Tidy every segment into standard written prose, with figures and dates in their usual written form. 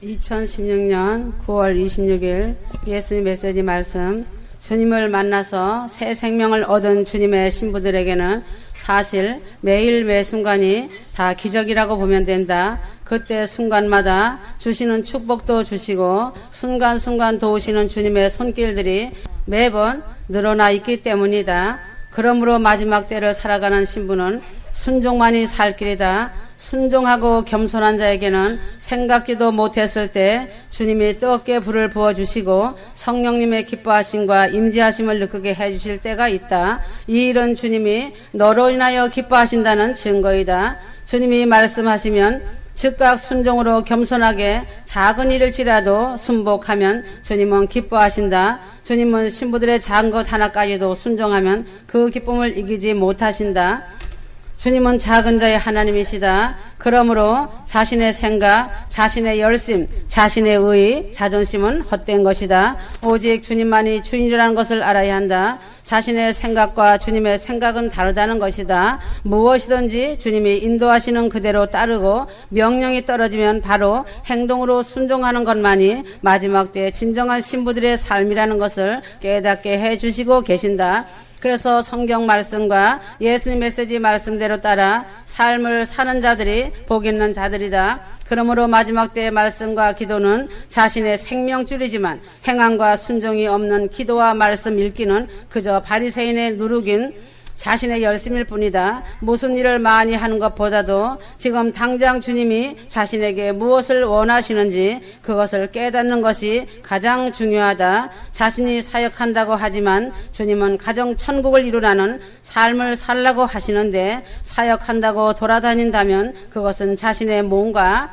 2016년 9월 26일 예수님 메시지 말씀. 주님을 만나서 새 생명을 얻은 주님의 신부들에게는 사실 매일 매 순간이 다 기적이라고 보면 된다. 그때 순간마다 주시는 축복도 주시고 순간순간 도우시는 주님의 손길들이 매번 늘어나 있기 때문이다. 그러므로 마지막 때를 살아가는 신부는 순종만이 살 길이다. 순종하고 겸손한 자에게는 생각지도 못했을 때 주님이 뜨겁게 불을 부어주시고 성령님의 기뻐하심과 임재하심을 느끼게 해주실 때가 있다. 이 일은 주님이 너로 인하여 기뻐하신다는 증거이다. 주님이 말씀하시면 즉각 순종으로 겸손하게 작은 일일지라도 순복하면 주님은 기뻐하신다. 주님은 신부들의 작은 것 하나까지도 순종하면 그 기쁨을 이기지 못하신다. 주님은 작은 자의 하나님이시다. 그러므로 자신의 생각, 자신의 열심, 자신의 의, 자존심은 헛된 것이다. 오직 주님만이 주인이라는 것을 알아야 한다. 자신의 생각과 주님의 생각은 다르다는 것이다. 무엇이든지 주님이 인도하시는 그대로 따르고 명령이 떨어지면 바로 행동으로 순종하는 것만이 마지막 때 진정한 신부들의 삶이라는 것을 깨닫게 해주시고 계신다. 그래서 성경 말씀과 예수님 메시지 말씀대로 따라 삶을 사는 자들이 복 있는 자들이다. 그러므로 마지막 때의 말씀과 기도는 자신의 생명줄이지만 행함과 순종이 없는 기도와 말씀 읽기는 그저 바리새인의 누룩인 자신의 열심일 뿐이다. 무슨 일을 많이 하는 것보다도 지금 당장 주님이 자신에게 무엇을 원하시는지 그것을 깨닫는 것이 가장 중요하다. 자신이 사역한다고 하지만 주님은 가정 천국을 이루라는 삶을 살라고 하시는데 사역한다고 돌아다닌다면 그것은 자신의 몸과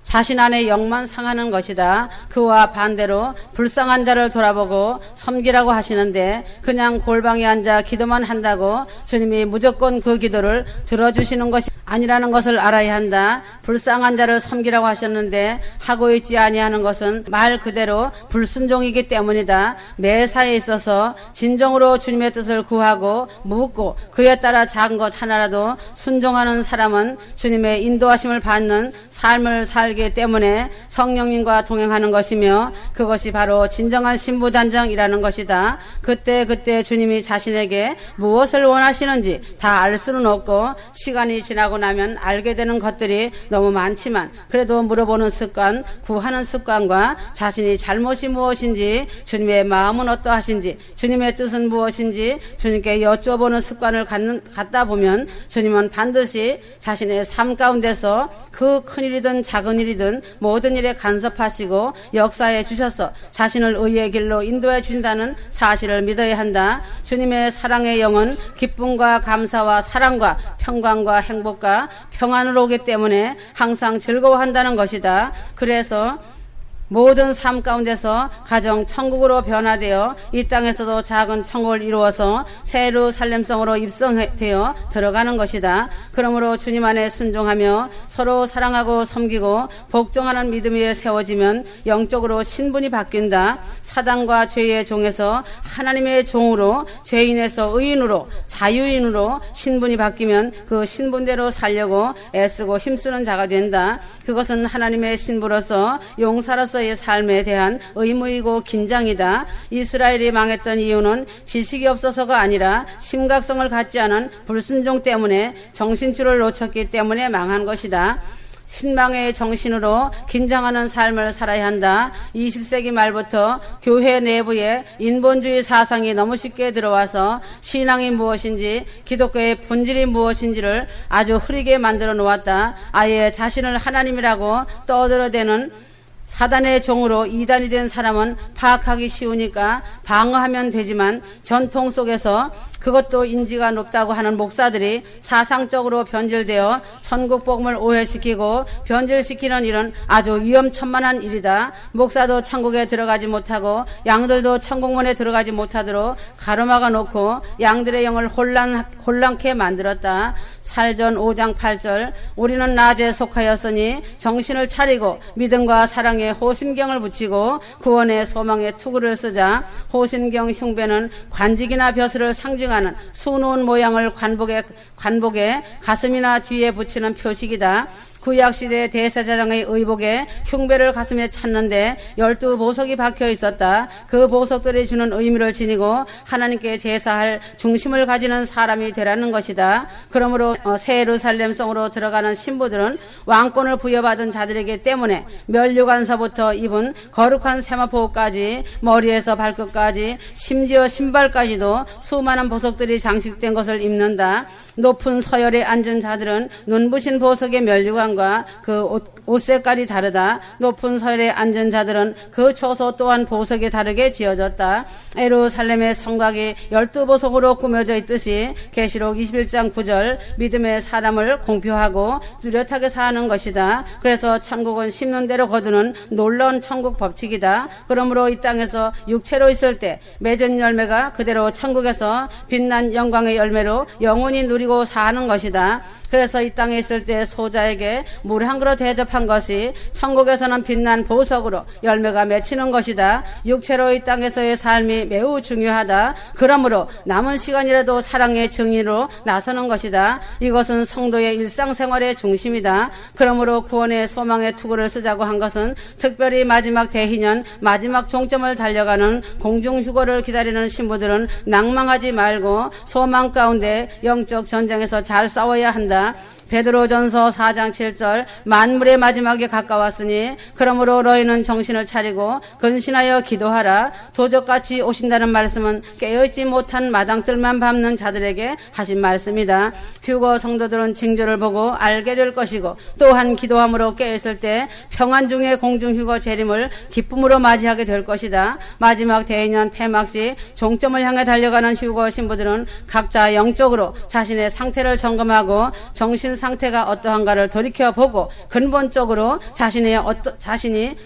자신 안의 영만 상하는 것이다. 그와 반대로 불쌍한 자를 돌아보고 섬기라고 하시는데 그냥 골방에 앉아 기도만 한다고 주님이 무조건 그 기도를 들어주시는 것이 아니라는 것을 알아야 한다. 불쌍한 자를 섬기라고 하셨는데 하고 있지 아니하는 것은 말 그대로 불순종이기 때문이다. 매사에 있어서 진정으로 주님의 뜻을 구하고 묻고 그에 따라 작은 것 하나라도 순종하는 사람은 주님의 인도하심을 받는 삶을 살기 때문에 성령님과 동행하는 것이며 그것이 바로 진정한 신부단장이라는 것이다. 그때 주님이 자신에게 무엇을 원하시는지 다 알 수는 없고 시간이 지나고 나면 알게 되는 것들이 너무 많지만 그래도 물어보는 습관, 구하는 습관과 자신이 잘못이 무엇인지 주님의 마음은 어떠하신지 주님의 뜻은 무엇인지 주님께 여쭤보는 습관을 갖다 보면 주님은 반드시 자신의 삶 가운데서 그 큰일이든 작은 일이든 모든 일에 간섭하시고 역사해 주셔서 자신을 의의 길로 인도해 주신다는 사실을 믿어야 한다. 주님의 사랑의 영은 기쁨과 감사와 사랑과 평강과 행복과 평안으로 오기 때문에 항상 즐거워한다는 것이다. 그래서 모든 삶 가운데서 가정 천국으로 변화되어 이 땅에서도 작은 천국을 이루어서 예루살렘성으로 입성되어 들어가는 것이다. 그러므로 주님 안에 순종하며 서로 사랑하고 섬기고 복종하는 믿음 위에 세워지면 영적으로 신분이 바뀐다. 사단과 죄의 종에서 하나님의 종으로 죄인에서 의인으로 자유인으로 신분이 바뀌면 그 신분대로 살려고 애쓰고 힘쓰는 자가 된다. 그것은 하나님의 신부로서 용사로서 의 삶에 대한 의무이고 긴장이다. 이스라엘이 망했던 이유는 지식이 없어서가 아니라 심각성을 갖지 않은 불순종 때문에 정신줄을 놓쳤기 때문에 망한 것이다. 신망의 정신으로 긴장하는 삶을 살아야 한다. 20세기 말부터 교회 내부에 인본주의 사상이 너무 쉽게 들어와서 신앙이 무엇인지 기독교의 본질이 무엇인지를 아주 흐리게 만들어 놓았다. 아예 자신을 하나님이라고 떠들어대는 사단의 종으로 이단이 된 사람은 파악하기 쉬우니까 방어하면 되지만 전통 속에서 그것도 인지가 높다고 하는 목사들이 사상적으로 변질되어 천국 복음을 오해시키고 변질시키는 일은 아주 위험천만한 일이다. 목사도 천국에 들어가지 못하고 양들도 천국문에 들어가지 못하도록 가로막아 놓고 양들의 영을 혼란케 만들었다. 살전 5장 8절 우리는 낮에 속하였으니 정신을 차리고 믿음과 사랑에 호심경을 붙이고 구원의 소망에 투구를 쓰자. 호심경 흉배는 관직이나 벼슬을 상징하는 수놓은 모양을 관복에 가슴이나 뒤에 붙이는 표식이다. 구약시대 대제사장의 의복에 흉배를 가슴에 찼는데 12보석이 박혀 있었다. 그 보석들이 주는 의미를 지니고 하나님께 제사할 중심을 가지는 사람이 되라는 것이다. 그러므로 새 예루살렘 성으로 들어가는 신부들은 왕권을 부여받은 자들이기 때문에 면류관서부터 입은 거룩한 세마포까지 머리에서 발끝까지 심지어 신발까지도 수많은 보석들이 장식된 것을 입는다. 높은 서열에 앉은 자들은 눈부신 보석의 면류관과 그 옷 색깔이 다르다. 높은 서열에 앉은 자들은 그 처소 또한 보석이 다르게 지어졌다. 예루살렘의 성곽이 12보석으로 꾸며져 있듯이 계시록 21장 9절 믿음의 사람을 공표하고 뚜렷하게 사는 것이다. 그래서 천국은 심는 대로 거두는 놀라운 천국 법칙이다. 그러므로 이 땅에서 육체로 있을 때 맺은 열매가 그대로 천국에서 빛난 영광의 열매로 영원히 누리고 사는 것이다. 그래서 이 땅에 있을 때 소자에게 물 한 그릇 대접한 것이 천국에서는 빛난 보석으로 열매가 맺히는 것이다. 육체로 이 땅에서의 삶이 매우 중요하다. 그러므로 남은 시간이라도 사랑의 증인으로 나서는 것이다. 이것은 성도의 일상생활의 중심이다. 그러므로 구원의 소망의 투구를 쓰자고 한 것은 특별히 마지막 대희년 마지막 종점을 달려가는 공중휴거를 기다리는 신부들은 낭망하지 말고 소망 가운데 영적 전쟁에서 잘 싸워야 한다. 베드로전서 4장 7절 만물의 마지막에 가까웠으니 그러므로 너희는 정신을 차리고 근신하여 기도하라. 도적같이 오신다는 말씀은 깨어있지 못한 마당들만 밟는 자들에게 하신 말씀이다. 휴거 성도들은 징조를 보고 알게 될 것이고 또한 기도함으로 깨어있을 때 평안 중에 공중휴거 재림을 기쁨으로 맞이하게 될 것이다. 마지막 대인년 폐막시 종점을 향해 달려가는 휴거 신부들은 각자 영적으로 자신의 상태를 점검하고 정신 상태가 어떠한가를 돌이켜보고 근본적으로 자신이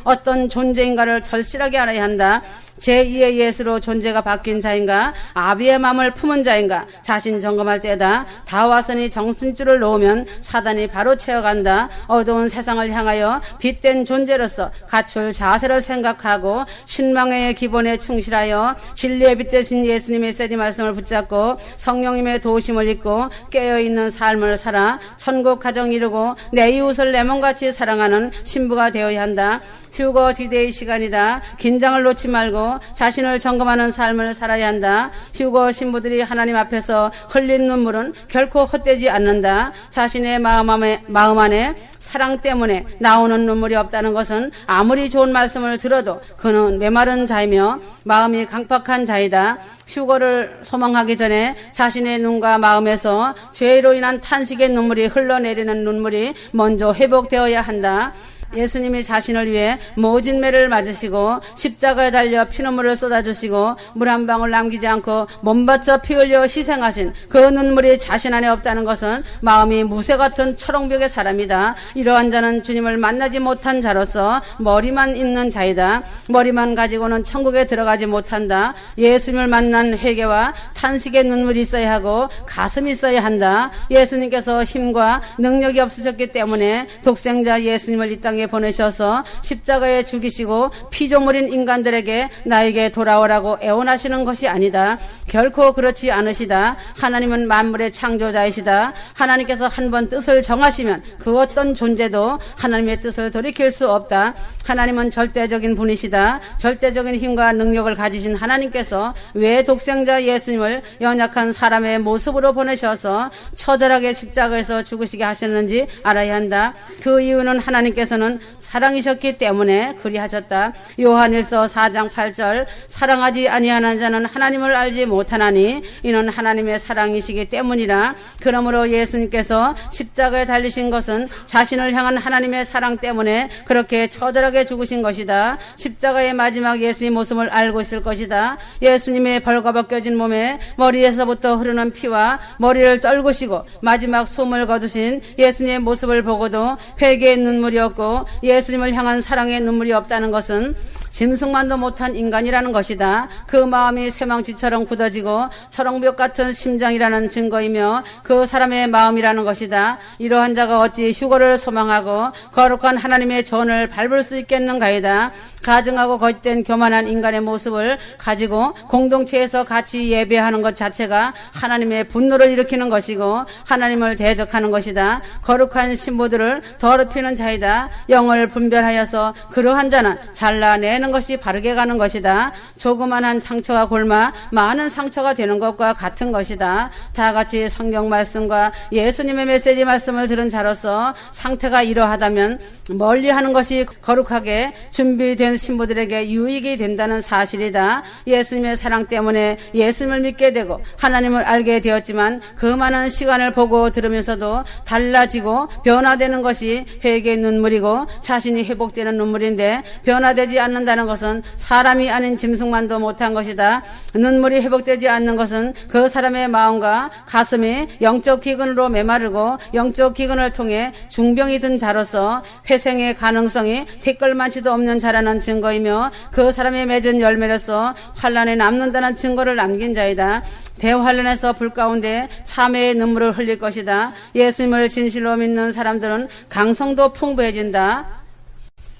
어떤 존재인가를 절실하게 알아야 한다. 제2의 예수로 존재가 바뀐 자인가 아비의 마음을 품은 자인가 자신 점검할 때다. 다 왔으니 정신줄을 놓으면 사단이 바로 채워간다. 어두운 세상을 향하여 빛된 존재로서 갖출 자세를 생각하고 신망의 기본에 충실하여 진리의 빛 대신 예수님의 세디 말씀을 붙잡고 성령님의 도우심을 입고 깨어있는 삶을 살아 천국 가정 이루고 내 이웃을 내 몸같이 사랑하는 신부가 되어야 한다. 휴거 디데이 시간이다. 긴장을 놓지 말고 자신을 점검하는 삶을 살아야 한다. 휴거 신부들이 하나님 앞에서 흘린 눈물은 결코 헛되지 않는다. 자신의 마음 안에 사랑 때문에 나오는 눈물이 없다는 것은 아무리 좋은 말씀을 들어도 그는 메마른 자이며 마음이 강팍한 자이다. 휴거를 소망하기 전에 자신의 눈과 마음에서 죄로 인한 탄식의 눈물이 흘러내리는 눈물이 먼저 회복되어야 한다. 예수님이 자신을 위해 모진 매를 맞으시고 십자가에 달려 피눈물을 쏟아주시고 물 한 방울 남기지 않고 몸바쳐 피 흘려 희생하신 그 눈물이 자신 안에 없다는 것은 마음이 무쇠 같은 철옹벽의 사람이다. 이러한 자는 주님을 만나지 못한 자로서 머리만 있는 자이다. 머리만 가지고는 천국에 들어가지 못한다. 예수님을 만난 회개와 탄식의 눈물이 있어야 하고 가슴이 있어야 한다. 예수님께서 힘과 능력이 없으셨기 때문에 독생자 예수님을 이 땅에 보내셔서 십자가에 죽이시고 피조물인 인간들에게 나에게 돌아오라고 애원하시는 것이 아니다. 결코 그렇지 않으시다. 하나님은 만물의 창조자이시다. 하나님께서 한 번 뜻을 정하시면 그 어떤 존재도 하나님의 뜻을 돌이킬 수 없다. 하나님은 절대적인 분이시다. 절대적인 힘과 능력을 가지신 하나님께서 왜 독생자 예수님을 연약한 사람의 모습으로 보내셔서 처절하게 십자가에서 죽으시게 하셨는지 알아야 한다. 그 이유는 하나님께서는 사랑이셨기 때문에 그리하셨다. 요한일서 4장 8절 사랑하지 아니하는 자는 하나님을 알지 못하나니 이는 하나님의 사랑이시기 때문이라. 그러므로 예수님께서 십자가에 달리신 것은 자신을 향한 하나님의 사랑 때문에 그렇게 처절하게 죽으신 것이다. 십자가의 마지막 예수의 모습을 알고 있을 것이다. 예수님의 벌거벗겨진 몸에 머리에서부터 흐르는 피와 머리를 떨구시고 마지막 숨을 거두신 예수님의 모습을 보고도 회개의 눈물이 없고 예수님을 향한 사랑의 눈물이 없다는 것은 짐승만도 못한 인간이라는 것이다. 그 마음이 쇠망치처럼 굳어지고 철옹벽 같은 심장이라는 증거이며 그 사람의 마음이라는 것이다. 이러한 자가 어찌 휴거를 소망하고 거룩한 하나님의 전을 밟을 수 있겠는가이다. 가증하고 거짓된 교만한 인간의 모습을 가지고 공동체에서 같이 예배하는 것 자체가 하나님의 분노를 일으키는 것이고 하나님을 대적하는 것이다. 거룩한 신부들을 더럽히는 자이다. 영을 분별하여서 그러한 자는 잘라내는 것이 바르게 가는 것이다. 조그만한 상처가 골마 많은 상처가 되는 것과 같은 것이다. 다 같이 성경 말씀과 예수님의 메시지 말씀을 들은 자로서 상태가 이러하다면 멀리하는 것이 거룩하게 준비된 신부들에게 유익이 된다는 사실이다. 예수님의 사랑 때문에 예수님을 믿게 되고 하나님을 알게 되었지만 그 많은 시간을 보고 들으면서도 달라지고 변화되는 것이 회개의 눈물이고 자신이 회복되는 눈물인데 변화되지 않는다는 것은 사람이 아닌 짐승만도 못한 것이다. 눈물이 회복되지 않는 것은 그 사람의 마음과 가슴이 영적 기근으로 메마르고 영적 기근을 통해 중병이 든 자로서 회생의 가능성이 티끌만치도 없는 자라는 증거이며 그 사람의 맺은 열매로서 환란에 남는다는 증거를 남긴 자이다. 대환란에서 불 가운데 참회의 눈물을 흘릴 것이다. 예수님을 진실로 믿는 사람들은 강성도 풍부해진다.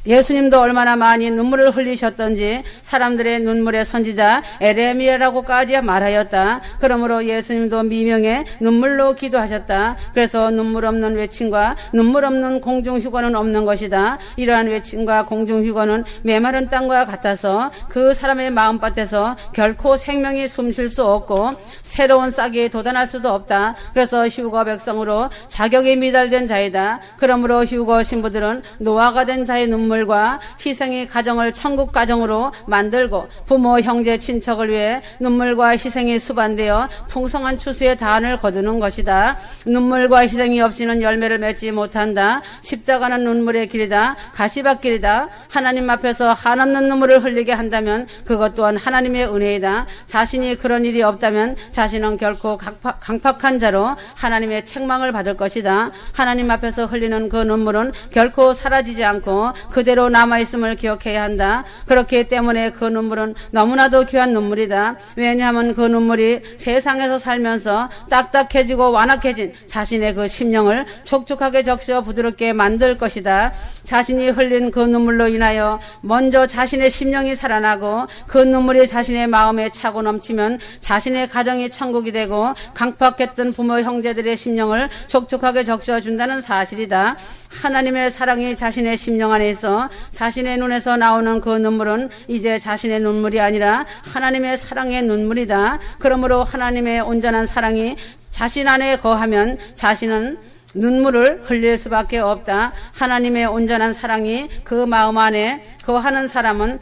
예수님도 얼마나 많이 눈물을 흘리셨던지 사람들의 눈물의 선지자 에레미야라고까지 말하였다. 그러므로 예수님도 미명의 눈물로 기도하셨다. 그래서 눈물 없는 외침과 눈물 없는 공중휴거는 없는 것이다. 이러한 외침과 공중휴거는 메마른 땅과 같아서 그 사람의 마음밭에서 결코 생명이 숨쉴 수 없고 새로운 싹이 돋아날 수도 없다. 그래서 휴거 백성으로 자격이 미달된 자이다. 그러므로 휴거 신부들은 노아가 된 자의 눈물과 희생이 가정을 천국 가정으로 만들고 부모, 형제, 친척을 위해 눈물과 희생이 수반되어 풍성한 추수의 단을 거두는 것이다. 눈물과 희생이 없이는 열매를 맺지 못한다. 십자가는 눈물의 길이다. 가시밭길이다. 하나님 앞에서 한없는 눈물을 흘리게 한다면 그것 또한 하나님의 은혜이다. 자신이 그런 일이 없다면 자신은 결코 강팍한 자로 하나님의 책망을 받을 것이다. 하나님 앞에서 흘리는 그 눈물은 결코 사라지지 않고 그대로 남아있음을 기억해야 한다. 그렇기 때문에 그 눈물은 너무나도 귀한 눈물이다. 왜냐하면 그 눈물이 세상에서 살면서 딱딱해지고 완악해진 자신의 그 심령을 촉촉하게 적셔 부드럽게 만들 것이다. 자신이 흘린 그 눈물로 인하여 먼저 자신의 심령이 살아나고 그 눈물이 자신의 마음에 차고 넘치면 자신의 가정이 천국이 되고 강팍했던 부모 형제들의 심령을 촉촉하게 적셔준다는 사실이다. 하나님의 사랑이 자신의 심령 안에 있어 자신의 눈에서 나오는 그 눈물은 이제 자신의 눈물이 아니라 하나님의 사랑의 눈물이다. 그러므로 하나님의 온전한 사랑이 자신 안에 거하면 자신은 눈물을 흘릴 수밖에 없다. 하나님의 온전한 사랑이 그 마음 안에 거하는 사람은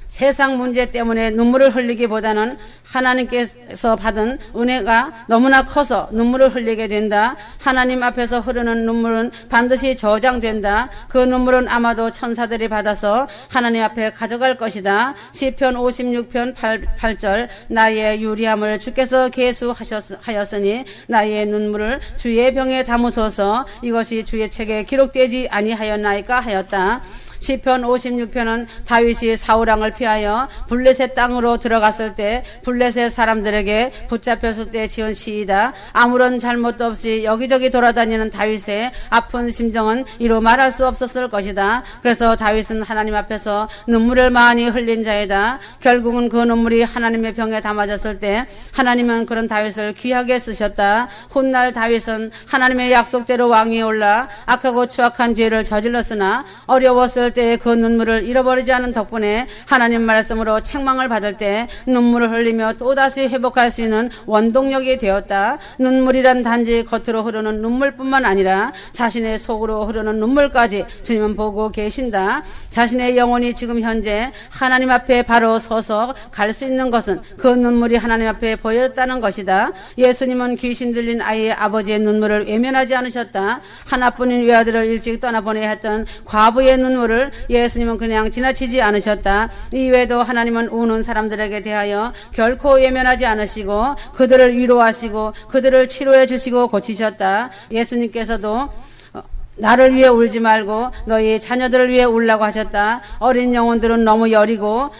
세상 문제 때문에 눈물을 흘리기보다는 하나님께서 받은 은혜가 너무나 커서 눈물을 흘리게 된다. 하나님 앞에서 흐르는 눈물은 반드시 저장된다. 그 눈물은 아마도 천사들이 받아서 하나님 앞에 가져갈 것이다. 시편 56편 8절 나의 유리함을 주께서 계수하였으니 나의 눈물을 주의 병에 담으소서. 이것이 주의 책에 기록되지 아니하였나이까 하였다. 시편 56편은 다윗이 사울왕을 피하여 블레셋 땅으로 들어갔을 때 블레셋 사람들에게 붙잡혔을 때 지은 시이다. 아무런 잘못도 없이 여기저기 돌아다니는 다윗의 아픈 심정은 이루 말할 수 없었을 것이다. 그래서 다윗은 하나님 앞에서 눈물을 많이 흘린 자이다. 결국은 그 눈물이 하나님의 병에 담아졌을 때 하나님은 그런 다윗을 귀하게 쓰셨다. 훗날 다윗은 하나님의 약속대로 왕위에 올라 악하고 추악한 죄를 저질렀으나 어려웠을 때 그 눈물을 잃어버리지 않은 덕분에 하나님 말씀으로 책망을 받을 때 눈물을 흘리며 또다시 회복할 수 있는 원동력이 되었다. 눈물이란 단지 겉으로 흐르는 눈물뿐만 아니라 자신의 속으로 흐르는 눈물까지 주님은 보고 계신다. 자신의 영혼이 지금 현재 하나님 앞에 바로 서서 갈 수 있는 것은 그 눈물이 하나님 앞에 보였다는 것이다. 예수님은 귀신 들린 아이의 아버지의 눈물을 외면하지 않으셨다. 하나뿐인 외아들을 일찍 떠나보내야 했던 과부의 눈물을 예수님은 그냥 지나치지 않으셨다. 이외에도 하나님은 우는 사람들에게 대하여 결코 외면하지 않으시고 그들을 위로하시고 그들을 치료해 주시고 고치셨다. 예수님께서도 나를 위해 울지 말고 너희 자녀들을 위해 울라고 하셨다. 어린 영혼들은 너무 여리고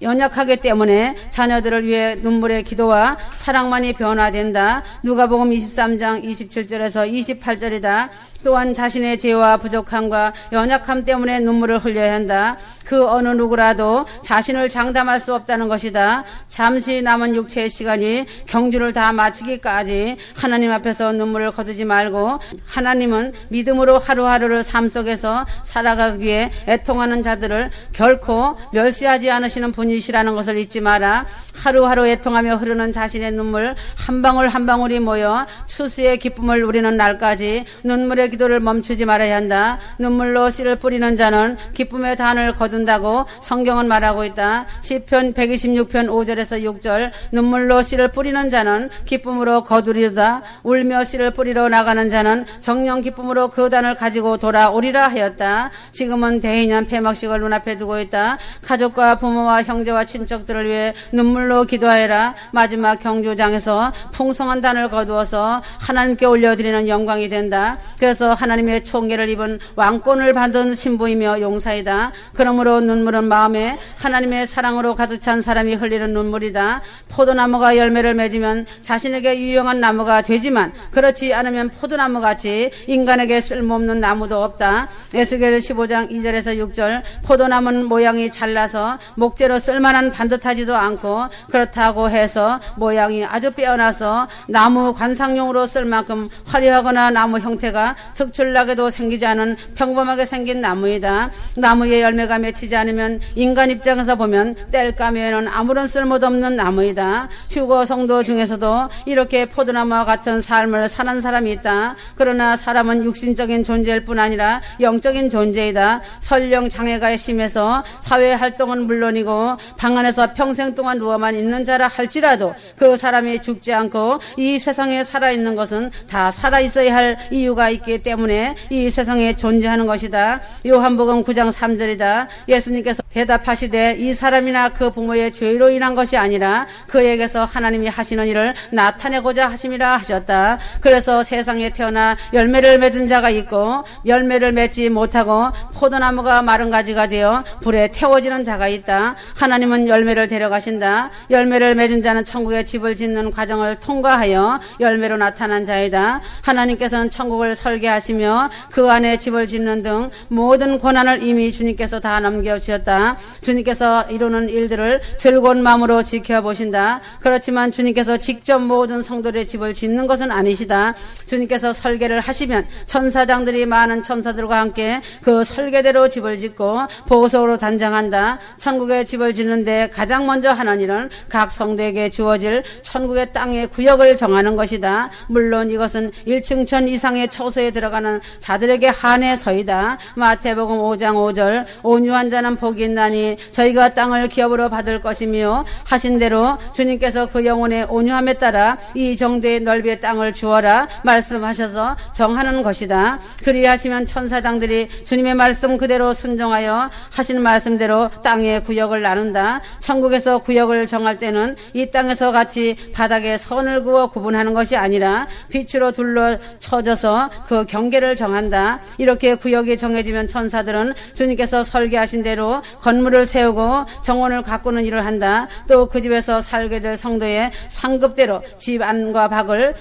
연약하기 때문에 자녀들을 위해 눈물의 기도와 사랑만이 변화된다. 누가복음 23장 27절에서 28절이다. 또한 자신의 죄와 부족함과 연약함 때문에 눈물을 흘려야 한다. 그 어느 누구라도 자신을 장담할 수 없다는 것이다. 잠시 남은 육체의 시간이 경주를 다 마치기까지 하나님 앞에서 눈물을 거두지 말고, 하나님은 믿음으로 하루하루를 삶 속에서 살아가기 위해 애통하는 자들을 결코 멸시하지 않으시는 분이시라는 것을 잊지 마라. 하루하루 애통하며 흐르는 자신의 눈물 한 방울 한 방울이 모여 추수의 기쁨을 누리는 날까지 눈물의 기도를 멈추지 말아야 한다. 눈물로 씨를 뿌리는 자는 기쁨의 단을 거둔다고 성경은 말하고 있다. 시편 126편 5절에서 6절, 눈물로 씨를 뿌리는 자는 기쁨으로 거두리로다. 울며 씨를 뿌리러 나가는 자는 정령 기쁨으로 그 단을 가지고 돌아오리라 하였다. 지금은 대인년 폐막식을 눈앞에 두고 있다. 가족과 부모와 형제와 친척들을 위해 눈물로 기도하여라. 마지막 경주장에서 풍성한 단을 거두어서 하나님께 올려드리는 영광이 된다. 그래서 하나님의 총계를 입은 왕권을 받은 신부이며 용사이다. 그러므로 눈물은 마음에 하나님의 사랑으로 가득 찬 사람이 흘리는 눈물이다. 포도나무가 열매를 맺으면 자신에게 유용한 나무가 되지만 그렇지 않으면 포도나무같이 인간에게 쓸모없는 나무도 없다. 에스겔 15장 2절에서 6절, 포도나무는 모양이 잘나서 목재로 쓸만한 반듯하지도 않고, 그렇다고 해서 모양이 아주 빼어나서 나무 관상용으로 쓸 만큼 화려하거나 나무 형태가 특출나게도 생기지 않은 평범하게 생긴 나무이다. 나무의 열매가 맺히지 않으면 인간 입장에서 보면 땔감에는 아무런 쓸모도 없는 나무이다. 휴거 성도 중에서도 이렇게 포도나무와 같은 삶을 사는 사람이 있다. 그러나 사람은 육신적인 존재일 뿐 아니라 영적인 존재이다. 설령 장애가 심해서 사회활동은 물론이고 방 안에서 평생 동안 누워만 있는 자라 할지라도 그 사람이 죽지 않고 이 세상에 살아있는 것은 다 살아있어야 할 이유가 있기 때문에 이 세상에 존재하는 것이다. 요한복음 9장 3절이다. 예수님께서 대답하시되 이 사람이나 그 부모의 죄로 인한 것이 아니라 그에게서 하나님이 하시는 일을 나타내고자 하심이라 하셨다. 그래서 세상에 태어나 열매를 맺은 자가 있고 열매를 맺지 못하고 포도나무가 마른 가지가 되어 불에 태워지는 자가 있다. 하나님은 열매를 데려가신다. 열매를 맺은 자는 천국에 집을 짓는 과정을 통과하여 열매로 나타난 자이다. 하나님께서는 천국을 설계하시며 그 안에 집을 짓는 등 모든 권한을 이미 주님께서 다 넘겨주셨다. 주님께서 이루는 일들을 즐거운 마음으로 지켜보신다. 그렇지만 주님께서 직접 모든 성도들의 집을 짓는 것은 아니시다. 주님께서 설계를 하시면 천사장들이 많은 천사들과 함께 그 설계대로 집을 짓고 보석으로 단장한다. 천국의 집을 짓는데 가장 먼저 하는 일은 각 성도에게 주어질 천국의 땅의 구역을 정하는 것이다. 물론 이것은 1층천 이상의 처소에 들어가는 자들에게 한해서이다. 마태복음 5장 5절, 온유한 자는 복이 있나니 저희가 땅을 기업으로 받을 것이며 하신 대로 주님께서 그 영혼의 온유함에 따라 이 정도의 넓이의 땅을 주어라 말씀하셔서 정하는 것이다. 그리하시면 천사장들이 주님의 말씀 그대로 순종하여 하신 말씀대로 땅의 구역을 나눈다. 천국에서 구역을 정할 때는 이 땅에서 같이 바닥에 선을 그어 구분하는 것이 아니라 빛으로 둘러쳐져서 그 경계를 정한다. 이렇게 구역이 정해지면 천사들은 주님께서 설계하신 대로 건물을 세우고 정원을 가꾸는 일을 한다. 또 그 집에서 살게 될 성도의 상급대로 집 안과 밖을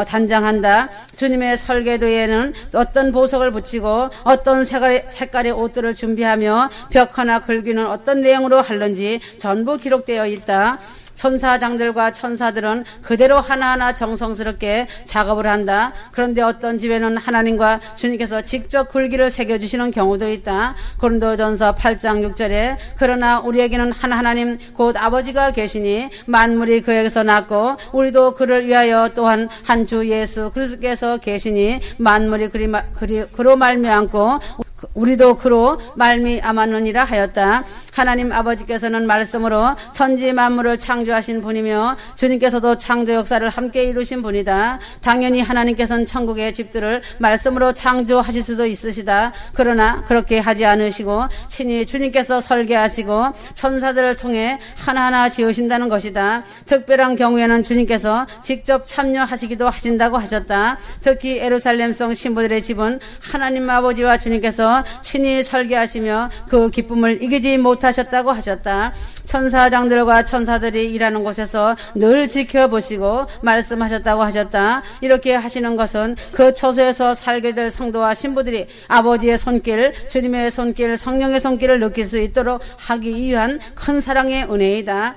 단장한다. 주님의 설계도에는 어떤 보석을 붙이고 어떤 색깔의 옷들을 준비하며 벽 하나 긁기는 어떤 내용으로 하는지 전부 기록되어 있다. 천사장들과 천사들은 그대로 하나하나 정성스럽게 작업을 한다. 그런데 어떤 집에는 하나님과 주님께서 직접 글귀를 새겨주시는 경우도 있다. 고린도전서 8장 6절에 그러나 우리에게는 한 하나님 곧 아버지가 계시니 만물이 그에게서 났고 우리도 그를 위하여 또한 한 주 예수 그리스도께서 계시니 만물이 그로 말미암고 우리도 그로 말미암았느니라 하였다. 하나님 아버지께서는 말씀으로 천지 만물을 창조하신 분이며 주님께서도 창조 역사를 함께 이루신 분이다. 당연히 하나님께서는 천국의 집들을 말씀으로 창조하실 수도 있으시다. 그러나 그렇게 하지 않으시고 친히 주님께서 설계하시고 천사들을 통해 하나하나 지으신다는 것이다. 특별한 경우에는 주님께서 직접 참여하시기도 하신다고 하셨다. 특히 예루살렘성 신부들의 집은 하나님 아버지와 주님께서 친히 설계하시며 그 기쁨을 이기지 못하셨다고 하셨다. 천사장들과 천사들이 일하는 곳에서 늘 지켜보시고 말씀하셨다고 하셨다. 이렇게 하시는 것은 그 처소에서 살게 될 성도와 신부들이 아버지의 손길, 주님의 손길, 성령의 손길을 느낄 수 있도록 하기 위한 큰 사랑의 은혜이다.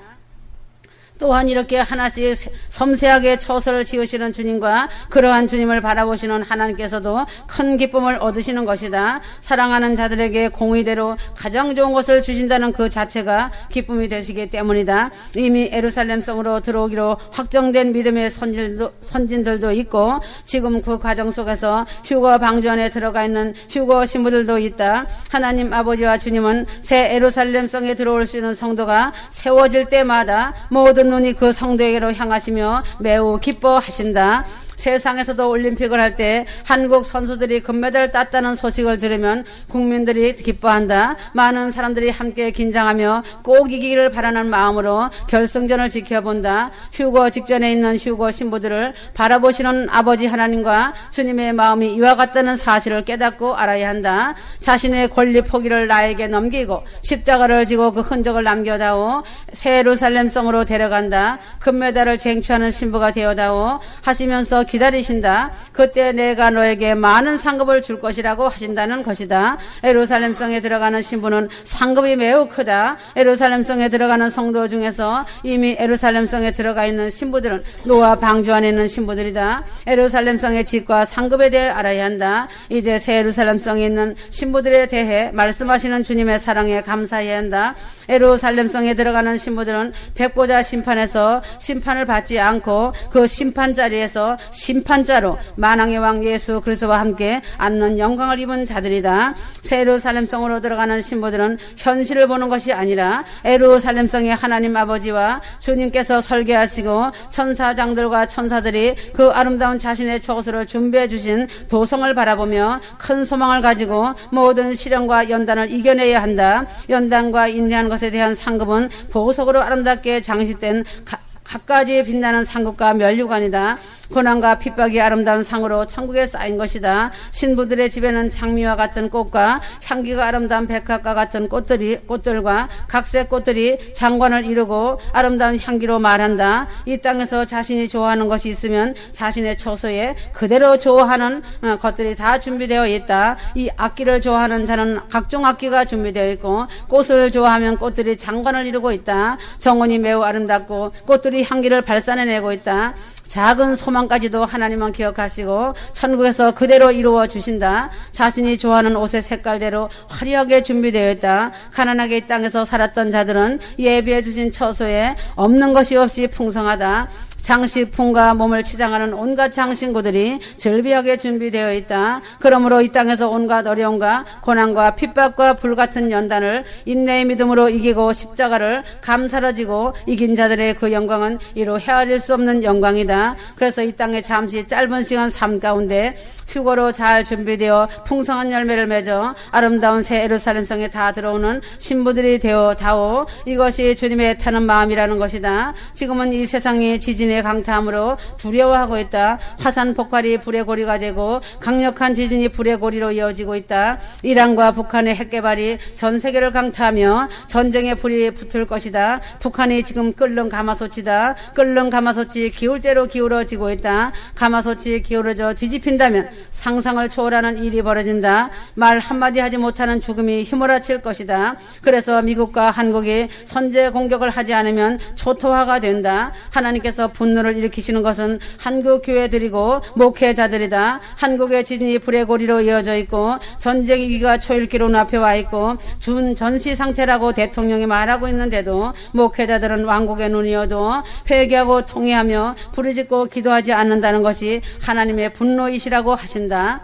또한 이렇게 하나씩 섬세하게 처소를 지으시는 주님과 그러한 주님을 바라보시는 하나님께서도 큰 기쁨을 얻으시는 것이다. 사랑하는 자들에게 공의대로 가장 좋은 것을 주신다는 그 자체가 기쁨이 되시기 때문이다. 이미 예루살렘성으로 들어오기로 확정된 믿음의 선진들도 있고 지금 그 과정 속에서 휴거 방주 안에 들어가 있는 휴거 신부들도 있다. 하나님 아버지와 주님은 새 예루살렘성에 들어올 수 있는 성도가 세워질 때마다 모든 눈이 그 성도에게로 향하시며 매우 기뻐하신다. 세상에서도 올림픽을 할 때 한국 선수들이 금메달을 땄다는 소식을 들으면 국민들이 기뻐한다. 많은 사람들이 함께 긴장하며 꼭 이기기를 바라는 마음으로 결승전을 지켜본다. 휴거 직전에 있는 휴거 신부들을 바라보시는 아버지 하나님과 주님의 마음이 이와 같다는 사실을 깨닫고 알아야 한다. 자신의 권리 포기를 나에게 넘기고 십자가를 지고 그 흔적을 남겨다오. 새 예루살렘성으로 데려간다. 금메달을 쟁취하는 신부가 되어다오 하시면서 기다리신다. 그때 내가 너에게 많은 상급을 줄 것이라고 하신다는 것이다. 예루살렘성에 들어가는 신부는 상급이 매우 크다. 예루살렘성에 들어가는 성도 중에서 이미 예루살렘성에 들어가 있는 신부들은 노아 방주 안에 있는 신부들이다. 예루살렘성의 직과 상급에 대해 알아야 한다. 이제 새 예루살렘성에 있는 신부들에 대해 말씀하시는 주님의 사랑에 감사해야 한다. 예루살렘성에 들어가는 신부들은 백보자 심판에서 심판을 받지 않고 그 심판 자리에서 심판자로 만왕의 왕 예수 그리스도와 함께 앉는 영광을 입은 자들이다. 새 예루살렘성으로 들어가는 신부들은 현실을 보는 것이 아니라 예루살렘성의 하나님 아버지와 주님께서 설계하시고 천사장들과 천사들이 그 아름다운 자신의 처소를 준비해 주신 도성을 바라보며 큰 소망을 가지고 모든 시련과 연단을 이겨내야 한다. 연단과 인내하는 것에 대한 상급은 보석으로 아름답게 장식된 갖가지 빛나는 상급과 멸류관이다. 고난과 핍박이 아름다운 상으로 천국에 쌓인 것이다. 신부들의 집에는 장미와 같은 꽃과 향기가 아름다운 백합과 같은 꽃들과 각색 꽃들이 장관을 이루고 아름다운 향기로 말한다. 이 땅에서 자신이 좋아하는 것이 있으면 자신의 처소에 그대로 좋아하는 것들이 다 준비되어 있다. 이 악기를 좋아하는 자는 각종 악기가 준비되어 있고 꽃을 좋아하면 꽃들이 장관을 이루고 있다. 정원이 매우 아름답고 꽃들이 향기를 발산해내고 있다. 작은 소망까지도 하나님은 기억하시고 천국에서 그대로 이루어 주신다. 자신이 좋아하는 옷의 색깔대로 화려하게 준비되어 있다. 가난하게 이 땅에서 살았던 자들은 예비해 주신 처소에 없는 것이 없이 풍성하다. 장식품과 몸을 치장하는 온갖 장신구들이 절비하게 준비되어 있다. 그러므로 이 땅에서 온갖 어려움과 고난과 핍박과 불같은 연단을 인내의 믿음으로 이기고 십자가를 감사로 지고 이긴 자들의 그 영광은 이루 헤아릴 수 없는 영광이다. 그래서 이 땅에 잠시 짧은 시간 삶 가운데 휴거로 잘 준비되어 풍성한 열매를 맺어 아름다운 새 예루살렘성에 다 들어오는 신부들이 되어다오. 이것이 주님의 애타는 마음이라는 것이다. 지금은 이 세상이 지진의 강타함으로 두려워하고 있다. 화산 폭발이 불의 고리가 되고 강력한 지진이 불의 고리로 이어지고 있다. 이란과 북한의 핵개발이 전 세계를 강타하며 전쟁의 불이 붙을 것이다. 북한이 지금 끓는 가마솥이다. 끓는 가마솥이 기울 대로 기울어지고 있다. 가마솥이 기울어져 뒤집힌다면 상상을 초월하는 일이 벌어진다. 말 한마디 하지 못하는 죽음이 휘몰아칠 것이다. 그래서 미국과 한국이 선제 공격을 하지 않으면 초토화가 된다. 하나님께서 분노를 일으키시는 것은 한국 교회들이고 목회자들이다. 한국의 지진이 불의 고리로 이어져 있고 전쟁 위기가 초일기로 눈앞에 와 있고 준전시 상태라고 대통령이 말하고 있는데도 목회자들은 왕국의 눈이어도 회개하고 통회하며 부르짖고 기도하지 않는다는 것이 하나님의 분노이시라고 하신다.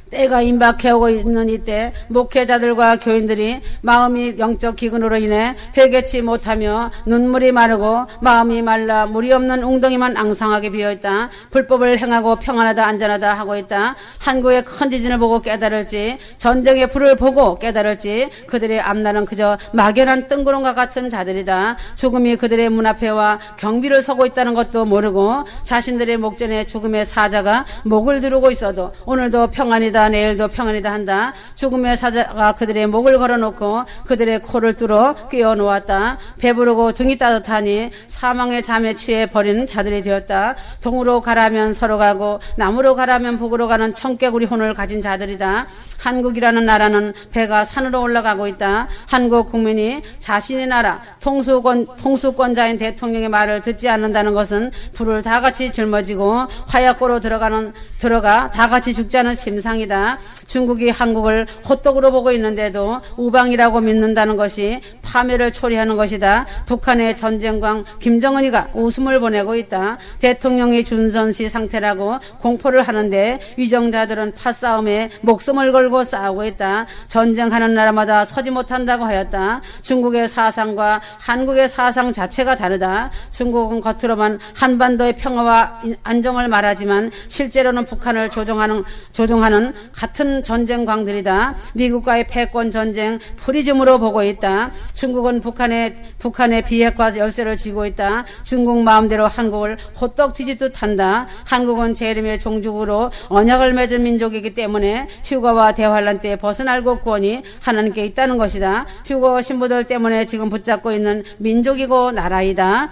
때가 임박해오고 있는 이때 목회자들과 교인들이 마음이 영적 기근으로 인해 회개치 못하며 눈물이 마르고 마음이 말라 물이 없는 웅덩이만 앙상하게 비어있다. 불법을 행하고 평안하다 안전하다 하고 있다. 한국의 큰 지진을 보고 깨달을지 전쟁의 불을 보고 깨달을지 그들의 앞날은 그저 막연한 뜬구름과 같은 자들이다. 죽음이 그들의 문 앞에 와 경비를 서고 있다는 것도 모르고 자신들의 목전에 죽음의 사자가 목을 두르고 있어도 오늘도 평안이다 내일도 평안이다 한다. 죽음의 사자가 그들의 목을 걸어놓고 그들의 코를 뚫어 끼워 놓았다. 배부르고 등이 따뜻하니 사망의 잠에 취해 버리는 자들이 되었다. 동으로 가라면 서로 가고 남으로 가라면 북으로 가는 청개구리 혼을 가진 자들이다. 한국이라는 나라는 배가 산으로 올라가고 있다. 한국 국민이 자신의 나라 통수권자인 대통령의 말을 듣지 않는다는 것은 불을 다 같이 짊어지고 화약고로 들어가 다 같이 죽자는 심상이다. 중국이 한국을 호떡으로 보고 있는데도 우방이라고 믿는다는 것이 파멸을 초래하는 것이다. 북한의 전쟁광 김정은이가 웃음을 보내고 있다. 대통령이 준선시 상태라고 공포를 하는데 위정자들은 파싸움에 목숨을 걸고 싸우고 있다. 전쟁하는 나라마다 서지 못한다고 하였다. 중국의 사상과 한국의 사상 자체가 다르다. 중국은 겉으로만 한반도의 평화와 안정을 말하지만 실제로는 북한을 조종하는 같은 전쟁광들이다. 미국과의 패권 전쟁 프리즘으로 보고 있다. 중국은 북한의 비핵화 열쇠를 쥐고 있다. 중국 마음대로 한국을 호떡 뒤집듯 한다. 한국은 재림의 종족으로 언약을 맺은 민족이기 때문에 휴거와 대환란 때 벗어날고 구원이 하나님께 있다는 것이다. 휴거 신부들 때문에 지금 붙잡고 있는 민족이고 나라이다.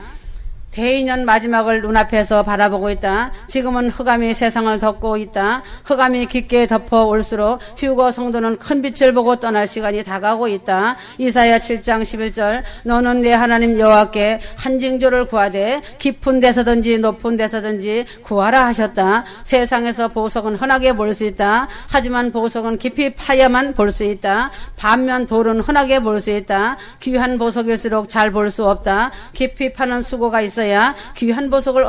대인년 마지막을 눈앞에서 바라보고 있다. 지금은 흑암이 세상을 덮고 있다. 흑암이 깊게 덮어 올수록 휴거 성도는 큰 빛을 보고 떠날 시간이 다가오고 있다. 이사야 7장 11절 너는 내 하나님 여호와께 한 징조를 구하되 깊은 데서든지 높은 데서든지 구하라 하셨다. 세상에서 보석은 흔하게 볼 수 있다. 하지만 보석은 깊이 파야만 볼 수 있다. 반면 돌은 흔하게 볼 수 있다. 귀한 보석일수록 잘 볼 수 없다. 깊이 파는 수고가 있어야 귀한 보석을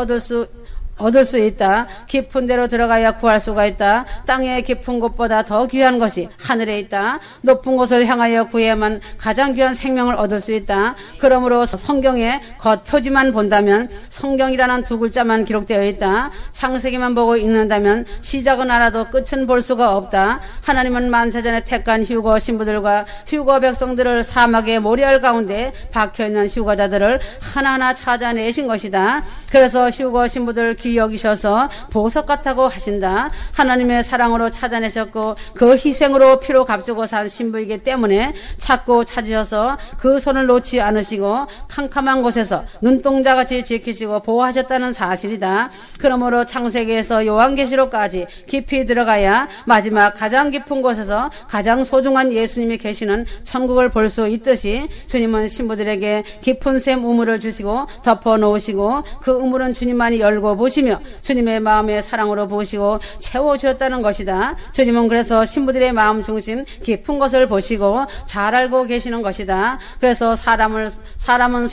얻을 수 있다. 깊은 데로 들어가야 구할 수가 있다. 땅의 깊은 곳보다 더 귀한 것이 하늘에 있다. 높은 곳을 향하여 구해야만 가장 귀한 생명을 얻을 수 있다. 그러므로 성경의 겉표지만 본다면 성경이라는 두 글자만 기록되어 있다. 창세기만 보고 읽는다면 시작은 알아도 끝은 볼 수가 없다. 하나님은 만세전에 택한 휴거 신부들과 휴거 백성들을 사막의 모래알 가운데 박혀있는 휴거자들을 하나하나 찾아내신 것이다. 그래서 휴거 신부들 귀히 여기셔서 보석 같다고 하신다. 하나님의 사랑으로 찾아내셨고 그 희생으로 피로 값주고 산 신부이기 때문에 찾고 찾으셔서 그 손을 놓지 않으시고 캄캄한 곳에서 눈동자같이 지키시고 보호하셨다는 사실이다. 그러므로 창세기에서 요한계시록까지 깊이 들어가야 마지막 가장 깊은 곳에서 가장 소중한 예수님이 계시는 천국을 볼 수 있듯이 주님은 신부들에게 깊은 샘 우물을 주시고 덮어 놓으시고 그 우물은 주님만이 열고 보시고 주님의 마음의 사랑으로 보시고 채워주셨다는 것이다. 주님은 그래서 신부들의 마음 중심 깊은 것을 보시고 잘 알고 계시는 것이다. 그래서 사람은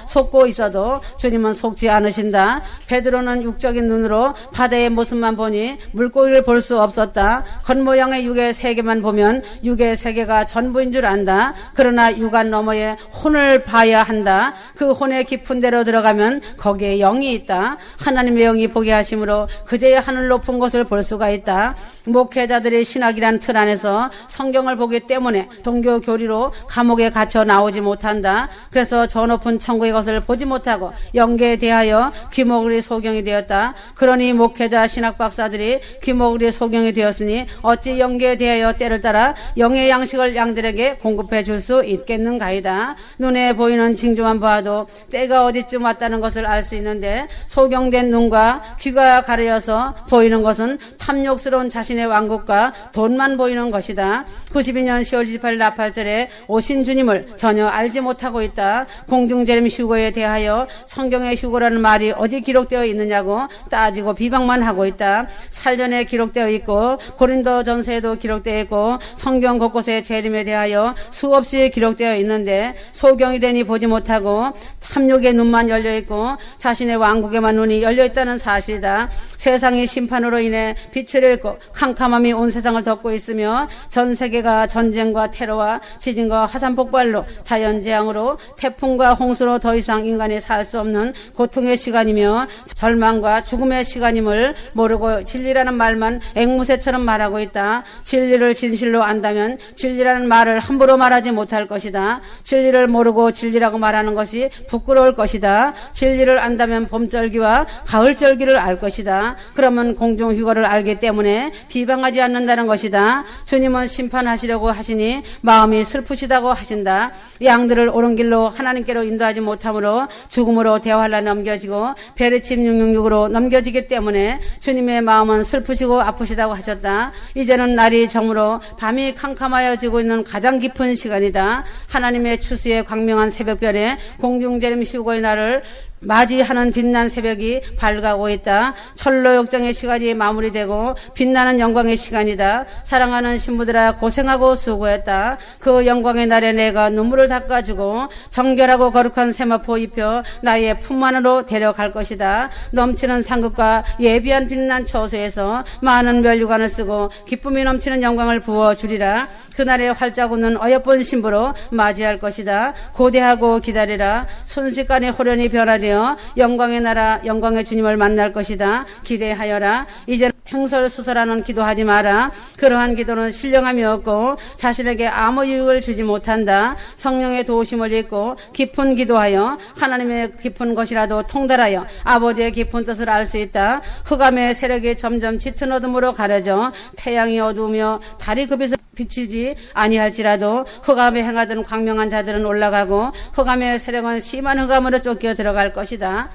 속고 있어도 주님은 속지 않으신다. 베드로는 육적인 눈으로 바다의 모습만 보니 물고기를 볼 수 없었다. 겉모양의 육의 세계만 보면 육의 세계가 전부인 줄 안다. 그러나 육안 너머에 혼을 봐야 한다. 그 혼의 깊은 데로 들어가면 거기에 영이 있다. 하나님의 영이 보게 하심으로 그제야 하늘 높은 곳을 볼 수가 있다. 목회자들의 신학이란 틀 안에서 성경을 보기 때문에 종교 교리로 감옥에 갇혀 나오지 못한다. 그래서 저 높은 천국의 것을 보지 못하고 영계에 대하여 귀머거리 소경이 되었다. 그러니 목회자 신학 박사들이 귀머거리 소경이 되었으니 어찌 영계에 대하여 때를 따라 영의 양식을 양들에게 공급해 줄 수 있겠는가이다. 눈에 보이는 징조만 봐도 때가 어디쯤 왔다는 것을 알 수 있는데 소경된 눈과 귀가 가려져서 보이는 것은 탐욕스러운 자신의 왕국과 돈만 보이는 것이다. 92년 10월 28일 나팔절에 오신 주님을 전혀 알지 못하고 있다. 공중재림 휴거에 대하여 성경의 휴거라는 말이 어디 기록되어 있느냐고 따지고 비방만 하고 있다. 살전에 기록되어 있고 고린도전서에도 기록되어 있고 성경 곳곳에 재림에 대하여 수없이 기록되어 있는데 소경이 되니 보지 못하고 탐욕의 눈만 열려있고 자신의 왕국에만 눈이 열려있다 되었다는 사실이다. 세상이 심판으로 인해 빛을 잃고 캄캄함이 온 세상을 덮고 있으며 전 세계가 전쟁과 테러와 지진과 화산 폭발로 자연재앙으로 태풍과 홍수로 더 이상 인간이 살 수 없는 고통의 시간이며 절망과 죽음의 시간임을 모르고 진리라는 말만 앵무새처럼 말하고 있다. 진리를 진실로 안다면 진리라는 말을 함부로 말하지 못할 것이다. 진리를 모르고 진리라고 말하는 것이 부끄러울 것이다. 진리를 안다면 봄절기와 가을절기를 알 것이다. 그러면 공중휴거를 알기 때문에 비방하지 않는다는 것이다. 주님은 심판하시려고 하시니 마음이 슬프시다고 하신다. 양들을 옳은 길로 하나님께로 인도하지 못함으로 죽음으로 대활라 넘겨지고 베르침 666으로 넘겨지기 때문에 주님의 마음은 슬프시고 아프시다고 하셨다. 이제는 날이 저물어 밤이 캄캄하여지고 있는 가장 깊은 시간이다. 하나님의 추수의 광명한 새벽별에 공중재림 휴거의 날을 맞이하는 빛난 새벽이 밝아오고 있다. 철로역정의 시간이 마무리되고 빛나는 영광의 시간이다. 사랑하는 신부들아, 고생하고 수고했다. 그 영광의 날에 내가 눈물을 닦아주고 정결하고 거룩한 세마포 입혀 나의 품 안으로 데려갈 것이다. 넘치는 상급과 예비한 빛난 처소에서 많은 멸류관을 쓰고 기쁨이 넘치는 영광을 부어주리라. 그날에 활짝 웃는 어여쁜 신부로 맞이할 것이다. 고대하고 기다리라. 순식간에 호련히 변화되어 영광의 나라 영광의 주님을 만날 것이다. 기대하여라. 이제 횡설수설하는 기도하지 마라. 그러한 기도는 신령함이 없고 자신에게 아무 유익을 주지 못한다. 성령의 도우심을 입고 깊은 기도하여 하나님의 깊은 것이라도 통달하여 아버지의 깊은 뜻을 알 수 있다. 흑암의 세력이 점점 짙은 어둠으로 가려져 태양이 어두우며 달이 그 빛을 비치지 아니할지라도 흑암에 행하던 광명한 자들은 올라가고 흑암의 세력은 심한 흑암으로 쫓겨 들어갈 것이다.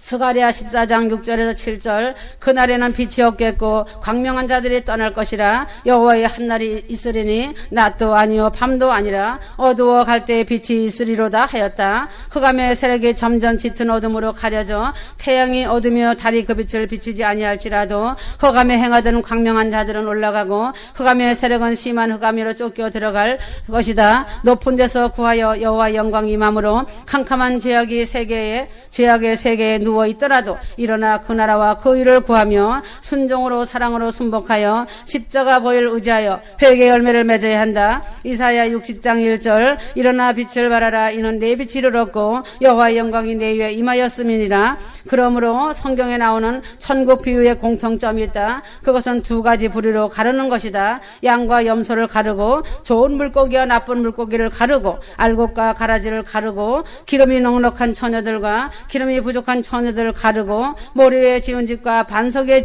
스가랴 14장 6절에서 7절 그날에는 빛이 없겠고 광명한 자들이 떠날 것이라. 여호와의 한날이 있으리니 낮도 아니요 밤도 아니라 어두워 갈 때에 빛이 있으리로다 하였다. 흑암의 세력이 점점 짙은 어둠으로 가려져 태양이 어두며 달이 그 빛을 비추지 아니할지라도 흑암에 행하던 광명한 자들은 올라가고 흑암의 세력은 심한 흑암으로 쫓겨 들어갈 것이다. 높은 데서 구하여 여호와의 영광이 임함으로 캄캄한 죄악의 세계에 누워 있더라도 일어나 그 나라와 그 의를 구하며 순종으로 사랑으로 순복하여 십자가 보혈 의지하여 회개 열매를 맺어야 한다. 이사야 60장 1절 일어나 빛을 발하라. 이는 내 빛이 이르렀고 여호와의 영광이 내 위에 임하였음이니라. 그러므로 성경에 나오는 천국 비유의 공통점이 있다. 그것은 두 가지 부류로 가르는 것이다. 양과 염소를 가르고 좋은 물고기와 나쁜 물고기를 가르고 알곡과 가라지를 가르고 기름이 넉넉한 처녀들과 기름이 부족한 처녀들을 가르고 모래 위에 지은 집과 반석 위에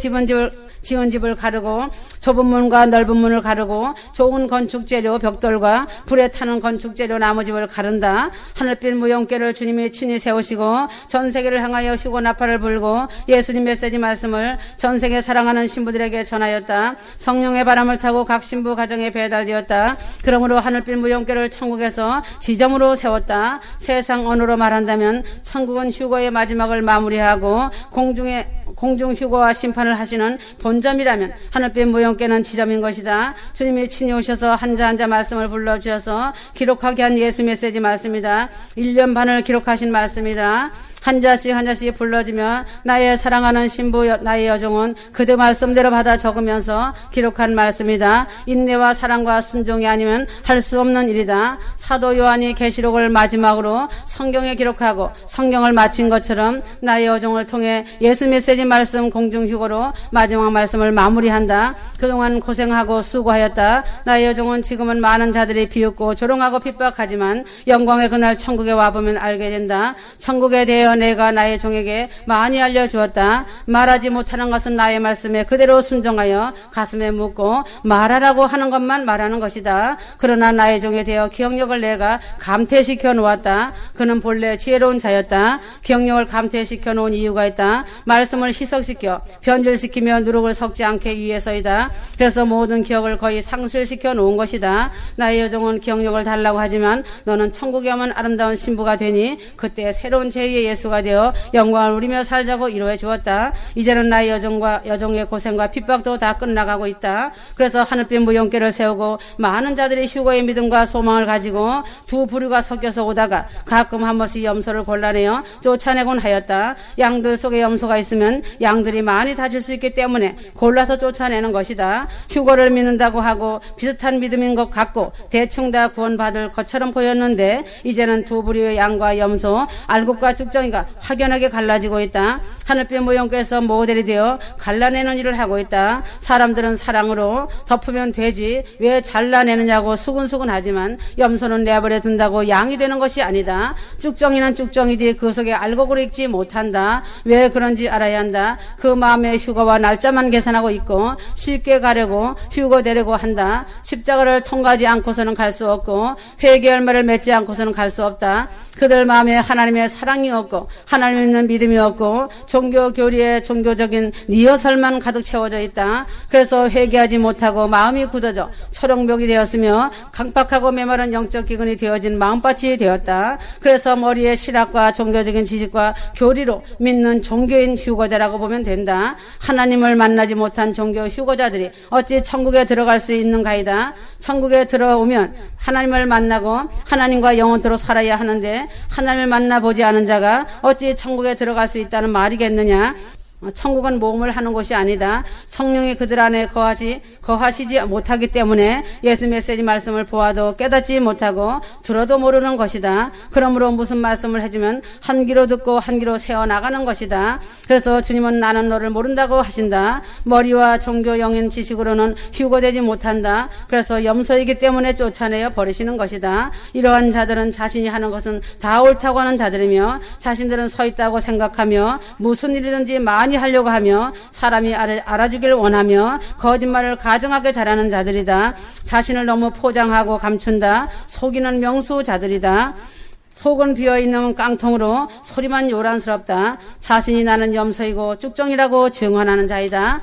지은 집을 가르고 좁은 문과 넓은 문을 가르고 좋은 건축재료 벽돌과 불에 타는 건축재료 나무집을 가른다. 하늘빛 무용궤를 주님이 친히 세우시고 전세계를 향하여 휴고 나팔을 불고 예수님 메시지 말씀을 전세계 사랑하는 신부들에게 전하였다. 성령의 바람을 타고 각 신부 가정에 배달되었다. 그러므로 하늘빛 무용궤를 천국에서 지점으로 세웠다. 세상 언어로 말한다면 천국은 휴거의 마지막을 마무리하고 공중 휴거와 심판을 하시는 본점이라면 하늘빛 무용궤는 지점인 것이다. 주님이 친히 오셔서 한자 한자 말씀을 불러주셔서 기록하게 한 예수 메시지 말씀이다. 1년 반을 기록하신 말씀이다. 한 자씩 불러주며 나의 사랑하는 신부 나의 여종은 그대 말씀대로 받아 적으면서 기록한 말씀이다. 인내와 사랑과 순종이 아니면 할 수 없는 일이다. 사도 요한이 계시록을 마지막으로 성경에 기록하고 성경을 마친 것처럼 나의 여종을 통해 예수 메시지 말씀 공중휴거로 마지막 말씀을 마무리한다. 그동안 고생하고 수고하였다. 나의 여종은 지금은 많은 자들이 비웃고 조롱하고 핍박하지만 영광의 그날 천국에 와보면 알게 된다. 천국에 대해 내가 나의 종에게 많이 알려주었다. 말하지 못하는 것은 나의 말씀에 그대로 순종하여 가슴에 묻고 말하라고 하는 것만 말하는 것이다. 그러나 나의 종에 대해 기억력을 내가 감퇴시켜 놓았다. 그는 본래 지혜로운 자였다. 기억력을 감퇴시켜 놓은 이유가 있다. 말씀을 희석시켜 변질시키며 누룩을 섞지 않게 위해서이다. 그래서 모든 기억을 거의 상실시켜 놓은 것이다. 나의 여종은 기억력을 달라고 하지만 너는 천국에 오면 아름다운 신부가 되니 그때 새로운 제2의 예수 예수가 되어 영광을 누리며 살자고 이루어 주었다. 이제는 나의 여종의 고생과 핍박도 다 끝나가고 있다. 그래서 하늘빛 무용계를 세우고 많은 자들이 휴거의 믿음과 소망을 가지고 두 부류가 섞여서 오다가 가끔 한 번씩 염소를 골라내어 쫓아내곤 하였다. 양들 속에 염소가 있으면 양들이 많이 다칠 수 있기 때문에 골라서 쫓아내는 것이다. 휴거를 믿는다고 하고 비슷한 믿음인 것 같고 대충 다 구원받을 것처럼 보였는데 이제는 두 부류의 양과 염소, 알곡과 쭉정이가 확연하게 갈라지고 있다. 하늘빛 무용께서 모델이 되어 갈라내는 일을 하고 있다. 사람들은 사랑으로 덮으면 되지 왜 잘라내느냐고 수근수근 하지만 염소는 내버려 둔다고 양이 되는 것이 아니다. 쭉정이는 쭉정이지 그 속에 알곡을 읽지 못한다. 왜 그런지 알아야 한다. 그 마음에 휴거와 날짜만 계산하고 있고 쉽게 가려고 휴거되려고 한다. 십자가를 통과하지 않고서는 갈 수 없고 회개 열매를 맺지 않고서는 갈 수 없다. 그들 마음에 하나님의 사랑이 없고 하나님 있는 믿음이 없고 종교 교리에 종교적인 리허설만 가득 채워져 있다. 그래서 회개하지 못하고 마음이 굳어져 초롱벽이 되었으며 강박하고 메마른 영적 기근이 되어진 마음밭이 되었다. 그래서 머리에 실학과 종교적인 지식과 교리로 믿는 종교인 휴거자라고 보면 된다. 하나님을 만나지 못한 종교 휴거자들이 어찌 천국에 들어갈 수 있는가이다. 천국에 들어오면 하나님을 만나고 하나님과 영원토록 살아야 하는데 하나님을 만나보지 않은 자가 어찌 천국에 들어갈 수 있다는 말이겠느냐. 천국은 모험을 하는 곳이 아니다. 성령이 그들 안에 거하시지 못하기 때문에 예수 메시지 말씀을 보아도 깨닫지 못하고 들어도 모르는 것이다. 그러므로 무슨 말씀을 해주면 한 귀로 듣고 한 귀로 새어나가는 것이다. 그래서 주님은 나는 너를 모른다고 하신다. 머리와 종교 영인 지식으로는 휴거되지 못한다. 그래서 염소이기 때문에 쫓아내어 버리시는 것이다. 이러한 자들은 자신이 하는 것은 다 옳다고 하는 자들이며 자신들은 서 있다고 생각하며 무슨 일이든지 많이 하려고 하며 사람이 알아주길 원하며 거짓말을 가정하게 잘하는 자들이다. 자신을 너무 포장하고 감춘다. 속이는 명수자들이다. 속은 비어있는 깡통으로 소리만 요란스럽다. 자신이 나는 염소이고 쭉정이라고 증언하는 자이다.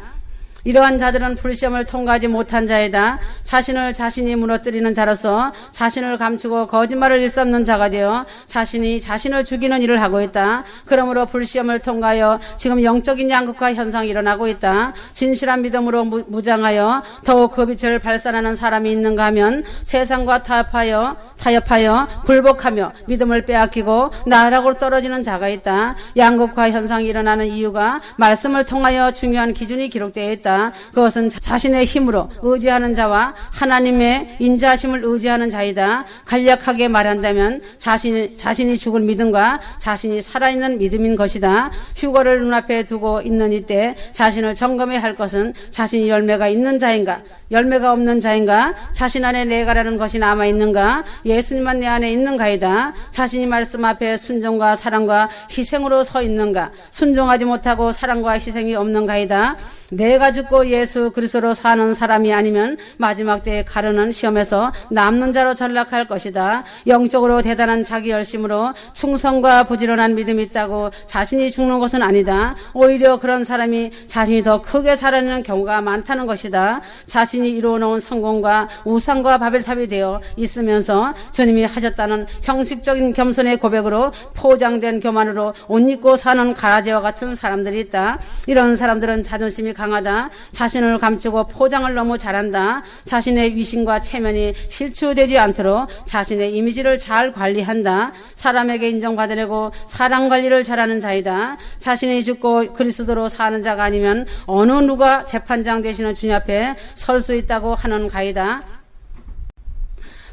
이러한 자들은 불시험을 통과하지 못한 자이다. 자신을 자신이 무너뜨리는 자로서 자신을 감추고 거짓말을 일삼는 자가 되어 자신이 자신을 죽이는 일을 하고 있다. 그러므로 불시험을 통과하여 지금 영적인 양극화 현상이 일어나고 있다. 진실한 믿음으로 무장하여 더욱 그 빛을 발산하는 사람이 있는가 하면 세상과 타협하여 굴복하며 믿음을 빼앗기고 나락으로 떨어지는 자가 있다. 양극화 현상이 일어나는 이유가 말씀을 통하여 중요한 기준이 기록되어 있다. 그것은 자신의 힘으로 의지하는 자와 하나님의 인자하심을 의지하는 자이다. 간략하게 말한다면 자신이 죽은 믿음과 자신이 살아있는 믿음인 것이다. 휴거를 눈앞에 두고 있는 이때 자신을 점검해야 할 것은 자신이 열매가 있는 자인가 열매가 없는 자인가, 자신 안에 내가라는 것이 남아있는가, 예수님만 내 안에 있는가이다. 자신이 말씀 앞에 순종과 사랑과 희생으로 서 있는가, 순종하지 못하고 사랑과 희생이 없는가이다. 내가 죽고 예수 그리스도로 사는 사람이 아니면 마지막 때에 가르는 시험에서 남는 자로 전락할 것이다. 영적으로 대단한 자기 열심으로 충성과 부지런한 믿음이 있다고 자신이 죽는 것은 아니다. 오히려 그런 사람이 자신이 더 크게 살아내는 경우가 많다는 것이다. 자신이 이루어놓은 성공과 우상과 바벨탑이 되어 있으면서 주님이 하셨다는 형식적인 겸손의 고백으로 포장된 교만으로 옷 입고 사는 가라지와 같은 사람들이 있다. 이런 사람들은 자존심이 강하다. 자신을 감추고 포장을 너무 잘한다. 자신의 위신과 체면이 실추되지 않도록 자신의 이미지를 잘 관리한다. 사람에게 인정받으려고 사랑 관리를 잘하는 자이다. 자신이 죽고 그리스도로 사는 자가 아니면 어느 누가 재판장 되시는 주님 앞에 설 수 있다고 하는 가이다.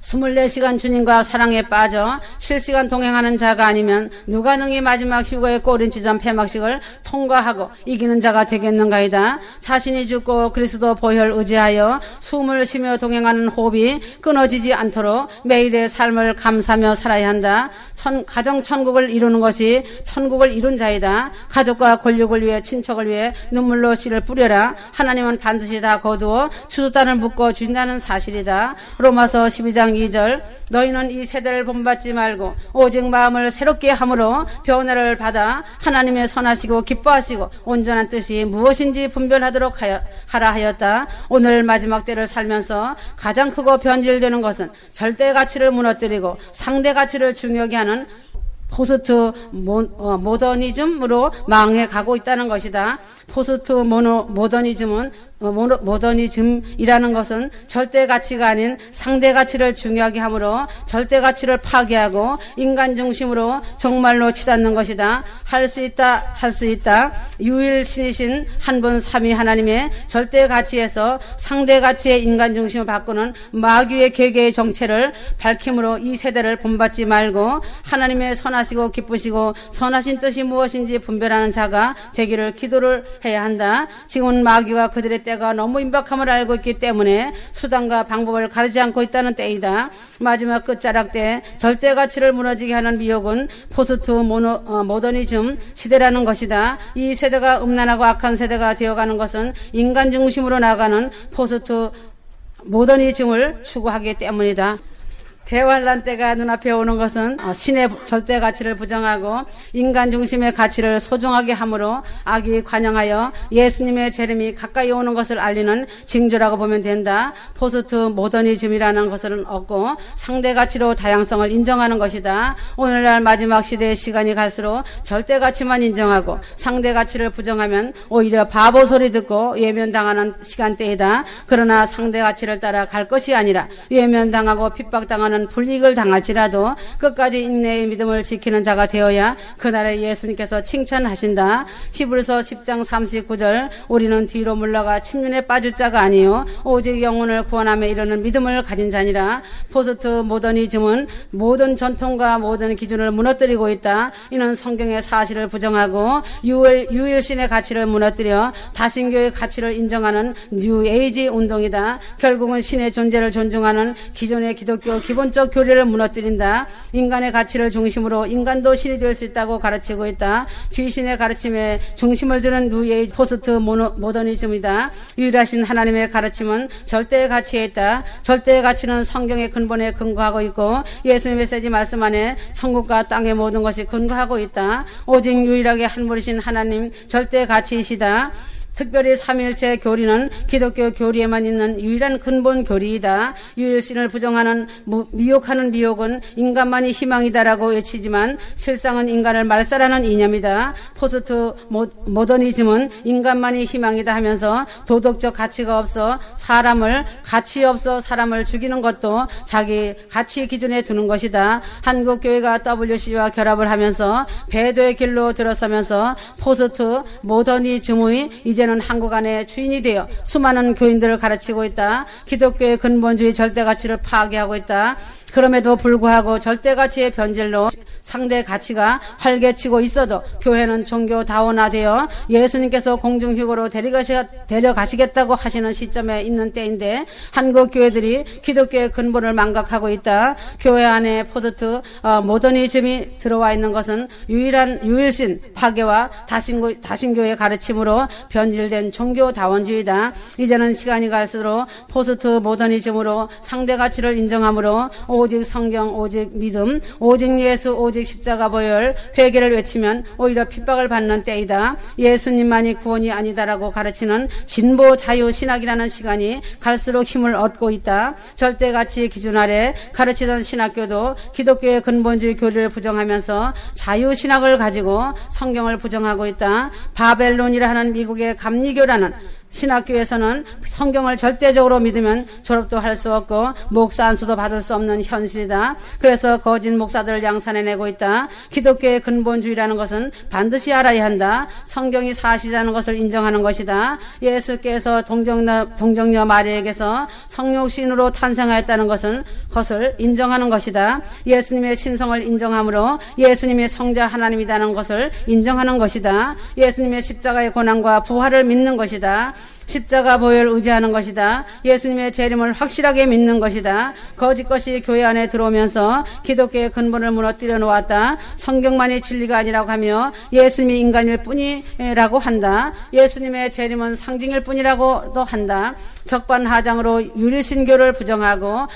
24시간 주님과 사랑에 빠져 실시간 동행하는 자가 아니면 누가 능히 마지막 휴거의 꼬린지점 폐막식을 통과하고 이기는 자가 되겠는가이다. 자신이 죽고 그리스도 보혈 의지하여 숨을 쉬며 동행하는 호흡이 끊어지지 않도록 매일의 삶을 감사하며 살아야 한다. 가정 천국을 이루는 것이 천국을 이룬 자이다. 가족과 권력을 위해 친척을 위해 눈물로 씨를 뿌려라. 하나님은 반드시 다 거두어 추수단을 묶어 주신다는 사실이다. 로마서 12장 2절 너희는 이 세대를 본받지 말고 오직 마음을 새롭게 함으로 변화를 받아 하나님의 선하시고 기뻐하시고 온전한 뜻이 무엇인지 분별하도록 하라 하였다. 오늘 마지막 때를 살면서 가장 크고 변질되는 것은 절대 가치를 무너뜨리고 상대 가치를 중요하게 하는 포스트 모더니즘으로 망해가고 있다는 것이다. 포스트 모더니즘은 모더니즘이라는 것은 절대 가치가 아닌 상대 가치를 중요하게 하므로 절대 가치를 파괴하고 인간 중심으로 정말로 치닫는 것이다. 할 수 있다. 유일신이신 한 분 삼위 하나님의 절대 가치에서 상대 가치의 인간 중심을 바꾸는 마귀의 계계의 정체를 밝힘으로 이 세대를 본받지 말고 하나님의 선하시고 기쁘시고 선하신 뜻이 무엇인지 분별하는 자가 되기를 기도를 해야 한다. 지금은 마귀와 그들의 때가 너무 임박함을 알고 있기 때문에 수단과 방법을 가리지 않고 있다는 때이다. 마지막 끝자락 때 절대 가치를 무너지게 하는 미혹은 포스트 모더니즘 시대라는 것이다. 이 세대가 음란하고 악한 세대가 되어가는 것은 인간 중심으로 나가는 포스트 모더니즘을 추구하기 때문이다. 대환란 때가 눈앞에 오는 것은 신의 절대 가치를 부정하고 인간 중심의 가치를 소중하게 함으로 악이 관영하여 예수님의 재림이 가까이 오는 것을 알리는 징조라고 보면 된다. 포스트 모더니즘이라는 것은 없고 상대 가치로 다양성을 인정하는 것이다. 오늘날 마지막 시대의 시간이 갈수록 절대 가치만 인정하고 상대 가치를 부정하면 오히려 바보 소리 듣고 외면당하는 시간대이다. 그러나 상대 가치를 따라 갈 것이 아니라 외면당하고 핍박당하는 불이익을 당할지라도 끝까지 인내의 믿음을 지키는 자가 되어야 그날에 예수님께서 칭찬하신다. 히브리서 10장 39절 우리는 뒤로 물러가 침륜에 빠질 자가 아니요 오직 영혼을 구원함에 이르는 믿음을 가진 자니라. 포스트 모더니즘은 모든 전통과 모든 기준을 무너뜨리고 있다. 이는 성경의 사실을 부정하고 유일신의 가치를 무너뜨려 다신교의 가치를 인정하는 뉴에이지 운동이다. 결국은 신의 존재를 존중하는 기존의 기독교 기본적 교리를 무너뜨린다. 인간의 가치를 중심으로 인간도 신이 될 수 있다고 가르치고 있다. 귀신의 가르침에 중심을 두는 뉴에이지 포스트 모더니즘이다. 유일하신 하나님의 가르침은 절대의 가치에 있다. 절대의 가치는 성경의 근본에 근거하고 있고 예수님의 메시지 말씀 안에 천국과 땅의 모든 것이 근거하고 있다. 오직 유일하게 한 분이신 하나님 절대의 가치이시다. 특별히 삼위일체 교리는 기독교 교리에만 있는 유일한 근본 교리이다. 유일신을 부정하는 미혹하는 미혹은 인간만이 희망이다라고 외치지만 실상은 인간을 말살하는 이념이다. 포스트 모더니즘은 인간만이 희망이다 하면서 도덕적 가치가 없어 가치 없어 사람을 죽이는 것도 자기 가치 기준에 두는 것이다. 한국교회가 WC와 결합을 하면서 배도의 길로 들어서면서 포스트 모더니즘의 이제는 한국 안에 주인이 되어 수많은 교인들을 가르치고 있다. 기독교의 근본주의 절대가치를 파괴하고 있다. 그럼에도 불구하고 절대가치의 변질로 상대 가치가 활개치고 있어도 교회는 종교 다원화되어 예수님께서 공중휴거로 데려가시겠다고 하시는 시점에 있는 때인데 한국 교회들이 기독교의 근본을 망각하고 있다. 교회 안에 포스트 모더니즘이 들어와 있는 것은 유일신 파괴와 다신교의 가르침으로 변질된 종교 다원주의다. 이제는 시간이 갈수록 포스트 모더니즘으로 상대 가치를 인정함으로 오직 성경, 오직 믿음, 오직 예수, 오직 십자가 보혈, 회개를 외치면 오히려 핍박을 받는 때이다. 예수님만이 구원이 아니다라고 가르치는 진보 자유 신학이라는 시간이 갈수록 힘을 얻고 있다. 절대가치 기준 아래 가르치던 신학교도 기독교의 근본주의 교리를 부정하면서 자유 신학을 가지고 성경을 부정하고 있다. 바벨론이라 하는 미국의 감리교라는 신학교에서는 성경을 절대적으로 믿으면 졸업도 할 수 없고 목사 안수도 받을 수 없는 현실이다. 그래서 거짓 목사들을 양산해내고 있다. 기독교의 근본주의라는 것은 반드시 알아야 한다. 성경이 사실이라는 것을 인정하는 것이다. 예수께서 동정녀 마리에게서 성육신으로 탄생하였다는 것을 인정하는 것이다. 예수님의 신성을 인정함으로 예수님의 성자 하나님이라는 것을 인정하는 것이다. 예수님의 십자가의 고난과 부활을 믿는 것이다. 십자가 보혈을 의지하는 것이다. 예수님의 재림을 확실하게 믿는 것이다. 거짓 것이 교회 안에 들어오면서 기독교의 근본을 무너뜨려 놓았다. 성경만이 진리가 아니라고 하며 예수님이 인간일 뿐이라고 한다. 예수님의 재림은 상징일 뿐이라고도 한다. 적반하장으로 유일신교를 부정하고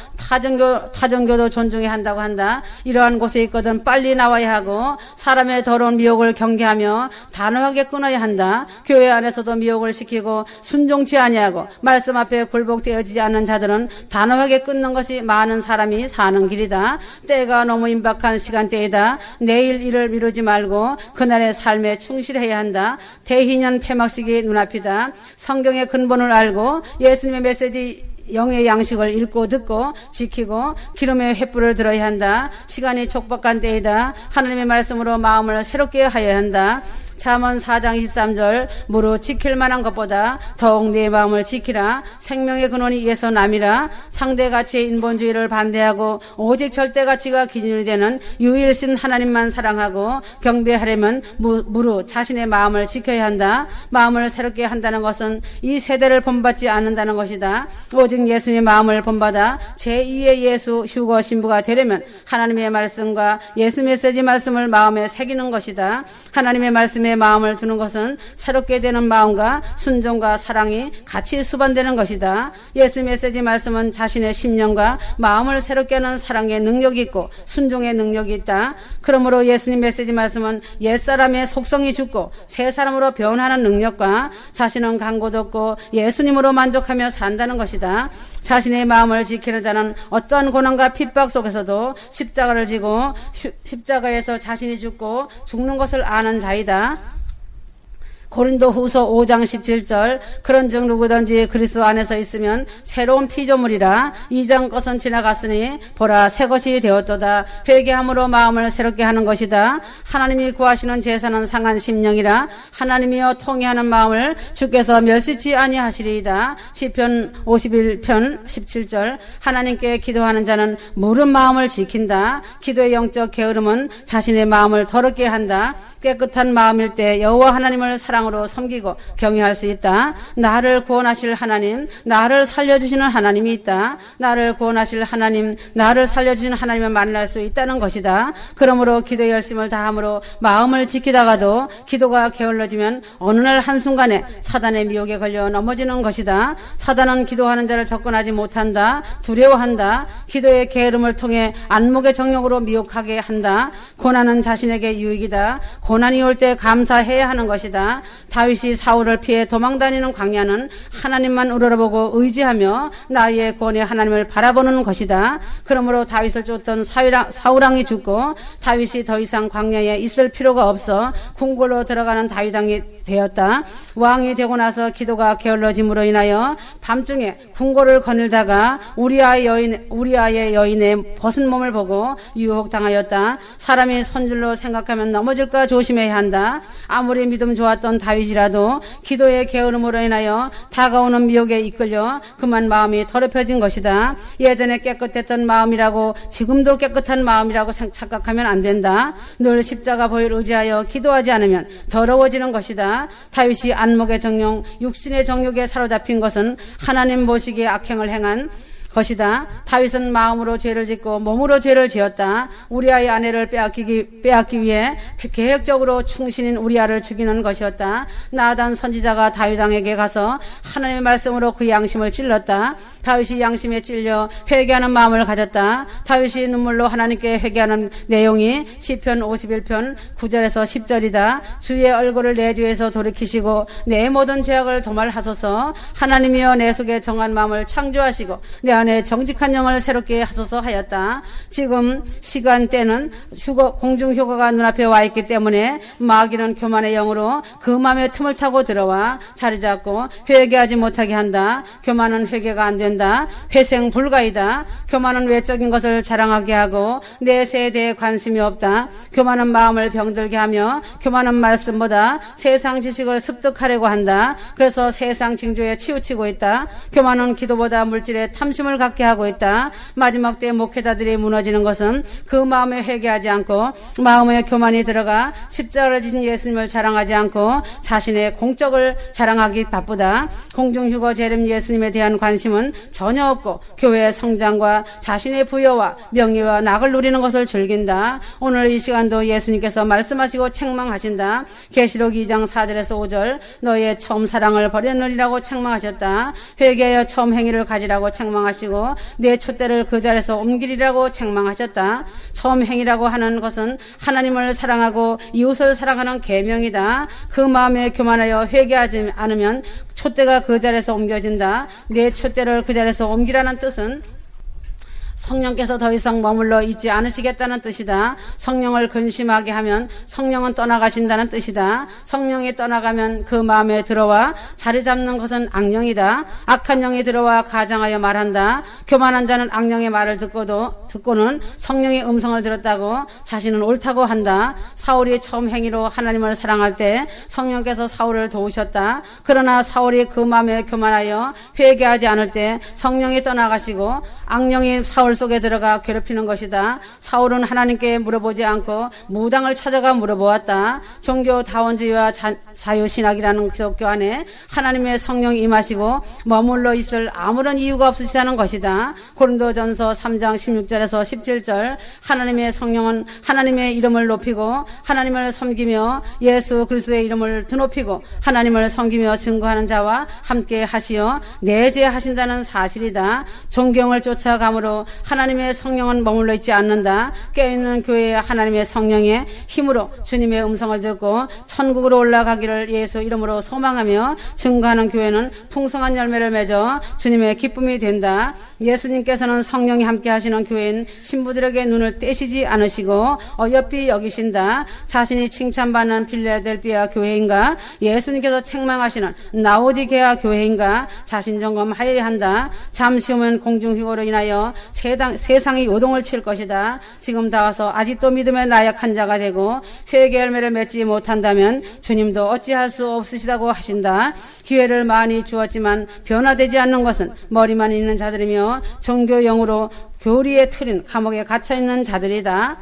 타종교도 존중해야 한다고 한다. 이러한 곳에 있거든 빨리 나와야 하고 사람의 더러운 미혹을 경계하며 단호하게 끊어야 한다. 교회 안에서도 미혹을 시키고 순종치 아니하고 말씀 앞에 굴복되어지지 않는 자들은 단호하게 끊는 것이 많은 사람이 사는 길이다. 때가 너무 임박한 시간대이다. 내일 일을 미루지 말고 그날의 삶에 충실해야 한다. 대희년 폐막식이 눈앞이다. 성경의 근본을 알고 예수님의 메시지 영의 양식을 읽고 듣고 지키고 기름의 횃불을 들어야 한다. 시간이 촉박한 때이다. 하나님의 말씀으로 마음을 새롭게 하여야 한다. 잠언 4장 23절 무릇 지킬 만한 것보다 더욱 내 마음을 지키라. 생명의 근원이 이에서 남이라. 상대가치의 인본주의를 반대하고 오직 절대가치가 기준이 되는 유일신 하나님만 사랑하고 경배하려면 무릇 자신의 마음을 지켜야 한다. 마음을 새롭게 한다는 것은 이 세대를 본받지 않는다는 것이다. 오직 예수님의 마음을 본받아 제2의 예수 휴거 신부가 되려면 하나님의 말씀과 예수 메시지 말씀을 마음에 새기는 것이다. 하나님의 말씀에 마음을 두는 것은 새롭게 되는 마음과 순종과 사랑이 같이 수반되는 것이다. 예수 메시지 말씀은 자신의 심령과 마음을 새롭게 하는 사랑의 능력이 있고 순종의 능력이 있다. 그러므로 예수님 메시지 말씀은 옛사람의 속성이 죽고 새 사람으로 변하는 능력과 자신은 강고도 없고 예수님으로 만족하며 산다는 것이다. 자신의 마음을 지키는 자는 어떠한 고난과 핍박 속에서도 십자가를 지고 십자가에서 자신이 죽고 죽는 것을 아는 자이다. 고린도 후서 5장 17절 그런즉 누구든지 그리스도 안에서 있으면 새로운 피조물이라. 이전 것은 지나갔으니 보라 새 것이 되었도다. 회개함으로 마음을 새롭게 하는 것이다. 하나님이 구하시는 제사는 상한 심령이라. 하나님이여 통회하는 마음을 주께서 멸시치 아니하시리이다. 시편 51편 17절 하나님께 기도하는 자는 물은 마음을 지킨다. 기도의 영적 게으름은 자신의 마음을 더럽게 한다. 깨끗한 마음일 때 여호와 하나님을 사랑으로 섬기고 경외할 수 있다. 나를 구원하실 하나님, 나를 살려주시는 하나님이 있다. 나를 구원하실 하나님, 나를 살려주시는 하나님을 만날 수 있다는 것이다. 그러므로 기도의 열심을 다함으로 마음을 지키다가도 기도가 게을러지면 어느 날 한순간에 사단의 미혹에 걸려 넘어지는 것이다. 사단은 기도하는 자를 접근하지 못한다. 두려워한다. 기도의 게으름을 통해 안목의 정욕으로 미혹하게 한다. 고난은 자신에게 유익이다. 고난이 올 때 감사해야 하는 것이다. 다윗이 사울을 피해 도망다니는 광야는 하나님만 우러러보고 의지하며 나의 구원의 하나님을 바라보는 것이다. 그러므로 다윗을 쫓던 사울왕이 죽고 다윗이 더 이상 광야에 있을 필요가 없어 궁궐로 들어가는 다윗왕이 되었다. 왕이 되고 나서 기도가 게을러짐으로 인하여 밤중에 궁궐을 거닐다가 우리아의 여인의 벗은 몸을 보고 유혹당하였다. 사람이 선줄로 생각하면 넘어질까 조심해야 한다. 아무리 믿음 좋았던 다윗이라도 기도의 게으름으로 인하여 다가오는 미혹에 이끌려 그만 마음이 더럽혀진 것이다. 예전에 깨끗했던 마음이라고 지금도 깨끗한 마음이라고 착각하면 안 된다. 늘 십자가 보혈 의지하여 기도하지 않으면 더러워지는 것이다. 다윗이 안목의 정욕, 육신의 정욕에 사로잡힌 것은 하나님 보시기에 악행을 행한 것이다. 다윗은 마음으로 죄를 짓고 몸으로 죄를 지었다. 우리아의 아내를 빼앗기 위해 계획적으로 충신인 우리아를 죽이는 것이었다. 나단 선지자가 다윗 왕에게 가서 하나님의 말씀으로 그 양심을 찔렀다. 다윗이 양심에 찔려 회개하는 마음을 가졌다. 다윗이 눈물로 하나님께 회개하는 내용이 시편 51편 9절에서 10절이다. 주의 얼굴을 내 죄에서 돌이키시고 내 모든 죄악을 도말하소서. 하나님이여 내 속에 정한 마음을 창조하시고 내 안에 정직한 영을 새롭게 하소서 하였다. 지금 시간대는 공중휴가가 눈앞에 와 있기 때문에 마귀는 교만의 영으로 그 마음의 틈을 타고 들어와 자리 잡고 회개하지 못하게 한다. 교만은 회개가 안 된다. 회생 불가이다. 교만은 외적인 것을 자랑하게 하고 내세에 대해 관심이 없다. 교만은 마음을 병들게 하며 교만은 말씀보다 세상 지식을 습득하려고 한다. 그래서 세상 징조에 치우치고 있다. 교만은 기도보다 물질에 탐심을 갖게 하고 있다. 마지막 때 목회자들이 무너지는 것은 그 마음에 회개하지 않고 마음에 교만이 들어가 십자가를 지신 예수님을 자랑하지 않고 자신의 공적을 자랑하기 바쁘다. 공중휴거 재림 예수님에 대한 관심은 전혀 없고 교회의 성장과 자신의 부여와 명예와 낙을 누리는 것을 즐긴다. 오늘 이 시간도 예수님께서 말씀하시고 책망하신다. 계시록 2장 4절에서 5절 너의 처음 사랑을 버렸느니라고 책망하셨다. 회개하여 처음 행위를 가지라고 책망하신다. 떠나가시고 내 촛대를 그 자리에서 옮기리라고 책망하셨다. 처음 행이라고 하는 것은 하나님을 사랑하고 이웃을 사랑하는 계명이다. 그 마음에 교만하여 회개하지 않으면 촛대가 그 자리에서 옮겨진다. 내 촛대를 그 자리에서 옮기라는 뜻은 성령께서 더 이상 머물러 있지 않으시겠다는 뜻이다. 성령을 근심하게 하면 성령은 떠나가신다는 뜻이다. 성령이 떠나가면 그 마음에 들어와 자리 잡는 것은 악령이다. 악한 영이 들어와 가장하여 말한다. 교만한 자는 악령의 말을 듣고는 성령의 음성을 들었다고 자신은 옳다고 한다. 사울이 처음 행위로 하나님을 사랑할 때 성령께서 사울을 도우셨다. 그러나 사울이 그 마음에 교만하여 회개하지 않을 때 성령이 떠나가시고 악령이 사울 속에 들어가 괴롭히는 것이다. 사울은 하나님께 물어보지 않고 무당을 찾아가 물어보았다. 종교다원주의와 자유신학이라는 기독교 안에 하나님의 성령이 임하시고 머물러 있을 아무런 이유가 없으시다는 것이다. 고린도전서 3장 16절에서 17절 하나님의 성령은 하나님의 이름을 높이고 하나님을 섬기며 예수 그리스도의 이름을 드높이고 하나님을 섬기며 증거하는 자와 함께 하시어 내재하신다는 사실이다. 존경을 쫓아감으로 하나님의 성령은 머물러 있지 않는다. 깨어있는 교회의 하나님의 성령의 힘으로 주님의 음성을 듣고 천국으로 올라가기를 예수 이름으로 소망하며 증거하는 교회는 풍성한 열매를 맺어 주님의 기쁨이 된다. 예수님께서는 성령이 함께 하시는 교회인 신부들에게 눈을 떼시지 않으시고 어여삐 여기신다. 자신이 칭찬받는 필라델피아 교회인가 예수님께서 책망하시는 라오디게아 교회인가 자신점검하여야 한다. 잠시 후면 공중휴거로 인하여 세상이 요동을 칠 것이다. 지금 다와서 아직도 믿음의 나약한 자가 되고 회개 열매를 맺지 못한다면 주님도 어찌할 수 없으시다고 하신다. 기회를 많이 주었지만 변화되지 않는 것은 머리만 있는 자들이며 종교용으로 교리에 틀린 감옥에 갇혀있는 자들이다.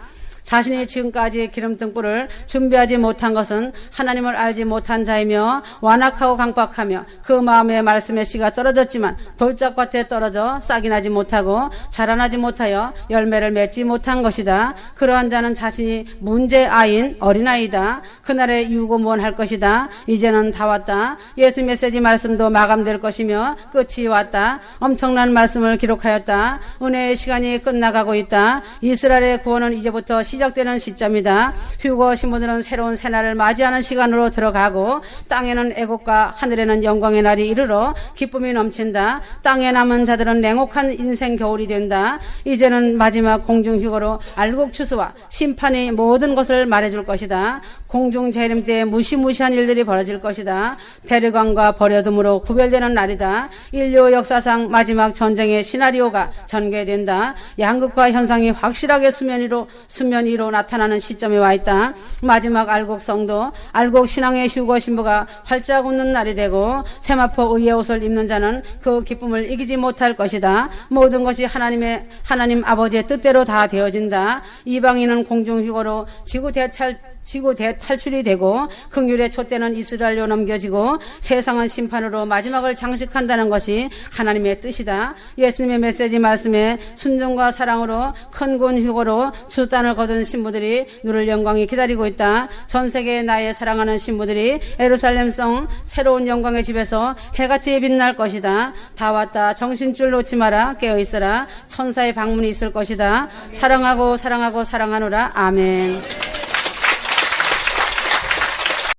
자신이 지금까지 기름등불을 준비하지 못한 것은 하나님을 알지 못한 자이며 완악하고 강박하며 그 마음에 말씀의 씨가 떨어졌지만 돌짝밭에 떨어져 싹이 나지 못하고 자라나지 못하여 열매를 맺지 못한 것이다. 그러한 자는 자신이 문제아인 어린아이다. 그날에 유고무원할 것이다. 이제는 다 왔다. 예수 메시지 말씀도 마감될 것이며 끝이 왔다. 엄청난 말씀을 기록하였다. 은혜의 시간이 끝나가고 있다. 이스라엘의 구원은 이제부터 시작되는 시점이다. 휴거 신부들은 새로운 새날을 맞이하는 시간으로 들어가고 땅에는 애곡과 하늘에는 영광의 날이 이르러 기쁨이 넘친다. 땅에 남은 자들은 냉혹한 인생 겨울이 된다. 이제는 마지막 공중휴거로 알곡 추수와 심판이 모든 것을 말해줄 것이다. 공중 재림 때 무시무시한 일들이 벌어질 것이다. 대르광과 버려둠으로 구별되는 날이다. 인류 역사상 마지막 전쟁의 시나리오가 전개된다. 양극화 현상이 확실하게 수면 위로 나타나는 시점에 와 있다. 마지막 알곡 성도, 알곡 신앙의 휴거 신부가 활짝 웃는 날이 되고 세마포 의의 옷을 입는 자는 그 기쁨을 이기지 못할 것이다. 모든 것이 하나님 아버지의 뜻대로 다 되어진다. 이방인은 공중휴거로 지구 대탈출이 되고 긍휼의 촛대는 이스라엘로 넘겨지고 세상은 심판으로 마지막을 장식한다는 것이 하나님의 뜻이다. 예수님의 메시지 말씀에 순종과 사랑으로 큰 군휴거로 수단을 거둔 신부들이 누릴 영광이 기다리고 있다. 전 세계의 나의 사랑하는 신부들이 예루살렘성 새로운 영광의 집에서 해같이 빛날 것이다. 다 왔다. 정신줄 놓지 마라. 깨어있어라. 천사의 방문이 있을 것이다. 사랑하고 사랑하노라. 아멘.